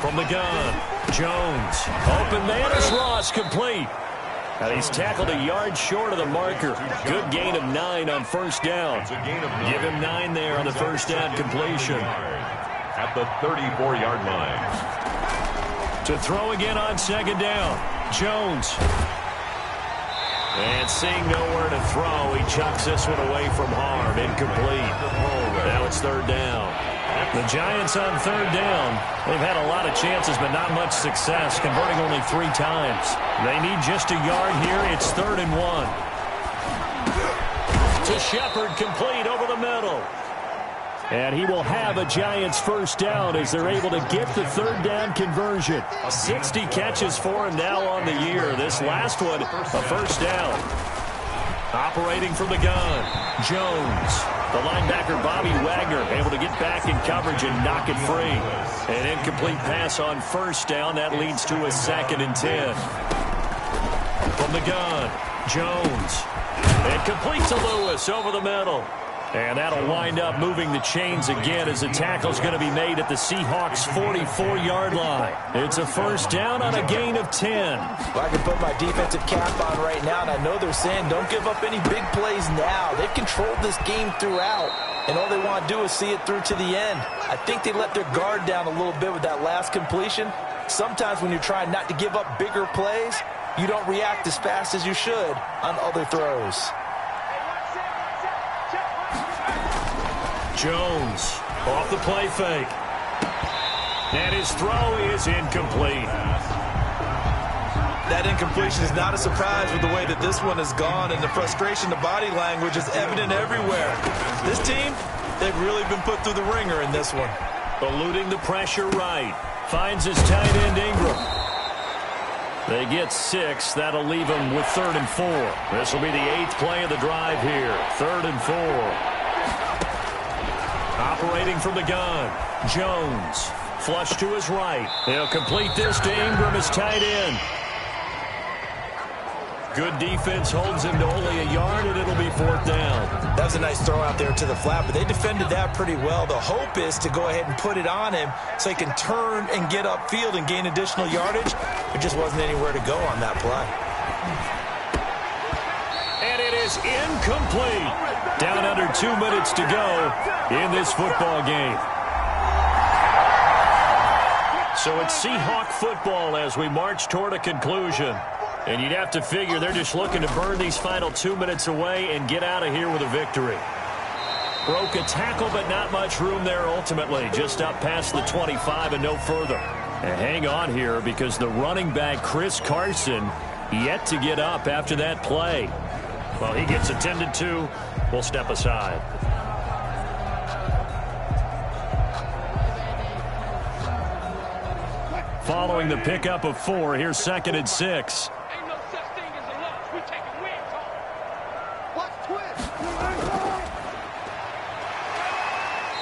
From the gun, Jones. Open man is Ross, complete. And he's tackled a yard short of the marker. Good gain of 9 on 1st down. Give him 9 there on the 1st down completion. At the 34-yard line. To throw again on 2nd down, Jones. And seeing nowhere to throw, he chucks this one away from harm. Incomplete. Now it's 3rd down. The Giants on 3rd down. They've had a lot of chances, but not much success, converting only 3 times. They need just a yard here. It's 3rd and 1. To Shepard, complete over the middle. And he will have a Giants first down as they're able to get the third down conversion. 60 catches for him now on the year. This last one, a first down. Operating from the gun, Jones. The linebacker, Bobby Wagner, able to get back in coverage and knock it free. An incomplete pass on first down. That leads to a 2nd and 10. From the gun, Jones. And complete to Lewis over the middle. And that'll wind up moving the chains again as the tackle's going to be made at the Seahawks' 44-yard line. It's a first down on a gain of 10. Well, I can put my defensive cap on right now, and I know they're saying don't give up any big plays now. They've controlled this game throughout, and all they want to do is see it through to the end. I think they let their guard down a little bit with that last completion. Sometimes when you're trying not to give up bigger plays, you don't react as fast as you should on other throws. Jones off the play fake. And his throw is incomplete. That incompletion is not a surprise with the way that this one has gone, and the frustration, the body language is evident everywhere. This team, they've really been put through the ringer in this one. Eluding the pressure right. Finds his tight end Ingram. They get 6. That'll leave them with 3rd and 4. This will be the 8th play of the drive here. 3rd and 4. Operating from the gun, Jones. Flush to his right. He'll complete this to Ingram, his tight end. Good defense holds him to only a yard, and it'll be 4th down. That was a nice throw out there to the flat, but they defended that pretty well. The hope is to go ahead and put it on him so he can turn and get upfield and gain additional yardage. There just wasn't anywhere to go on that play. And it is incomplete. Down under 2 minutes to go in this football game. So it's Seahawk football as we march toward a conclusion. And you'd have to figure they're just looking to burn these final 2 minutes away and get out of here with a victory. Broke a tackle, but not much room there ultimately. Just up past the 25 and no further. And hang on here because the running back, Chris Carson, yet to get up after that play. Well, he gets attended to. We'll step aside. Following the pickup of 4, here's 2nd and 6. Ain't no such thing as a loss. We taking wins home. Watch twist.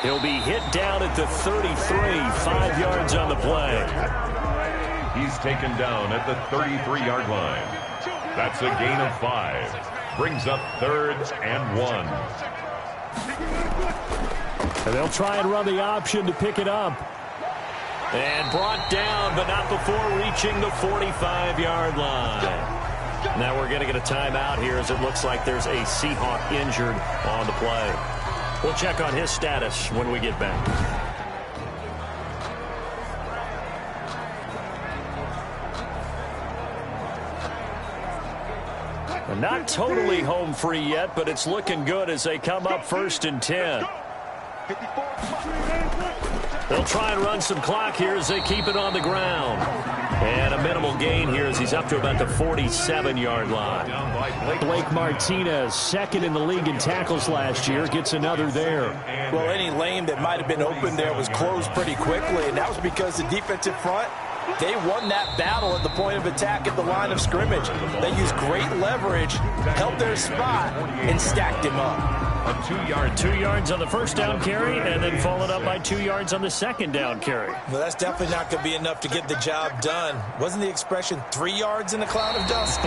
He'll be hit down at the 33, 5 yards on the play. He's taken down at the 33-yard line. That's a gain of 5. Brings up 3rd and 1. And they'll try and run the option to pick it up. And brought down, but not before reaching the 45-yard line. Now we're going to get a timeout here as it looks like there's a Seahawk injured on the play. We'll check on his status when we get back. Not totally home free yet, but it's looking good as they come up 1st and 10. They'll try and run some clock here as they keep it on the ground. And a minimal gain here as he's up to about the 47-yard line. Blake Martinez, 2nd in the league in tackles last year, gets another there. Well, any lane that might have been open there was closed pretty quickly, and that was because the defensive front, they won that battle at the point of attack at the line of scrimmage. They used great leverage, held their spot, and stacked him up. A 2 yards on the first down carry, and then followed up by 2 yards on the second down carry. Well, that's definitely not going to be enough to get the job done. Wasn't the expression 3 yards in a cloud of dust?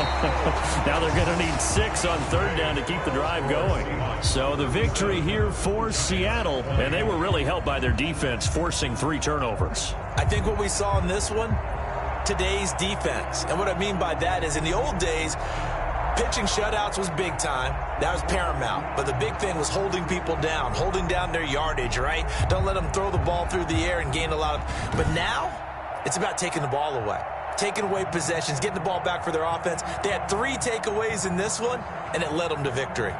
Now they're going to need 6 on 3rd down to keep the drive going. So the victory here for Seattle, and they were really helped by their defense, forcing 3 turnovers. I think what we saw in this one, today's defense. And what I mean by that is in the old days, pitching shutouts was big time. That was paramount. But the big thing was holding people down, holding down their yardage, right? Don't let them throw the ball through the air and gain a lot of... But now, it's about taking the ball away. Taking away possessions, getting the ball back for their offense. They had 3 takeaways in this one, and it led them to victory.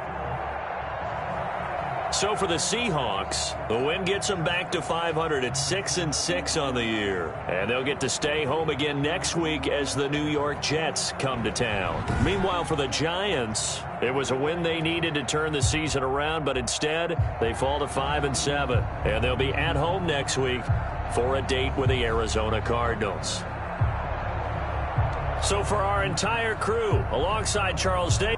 So for the Seahawks, the win gets them back to 500 at 6-6 on the year. And they'll get to stay home again next week as the New York Jets come to town. Meanwhile, for the Giants, it was a win they needed to turn the season around, but instead they fall to 5-7. And they'll be at home next week for a date with the Arizona Cardinals. So for our entire crew, alongside Charles Day.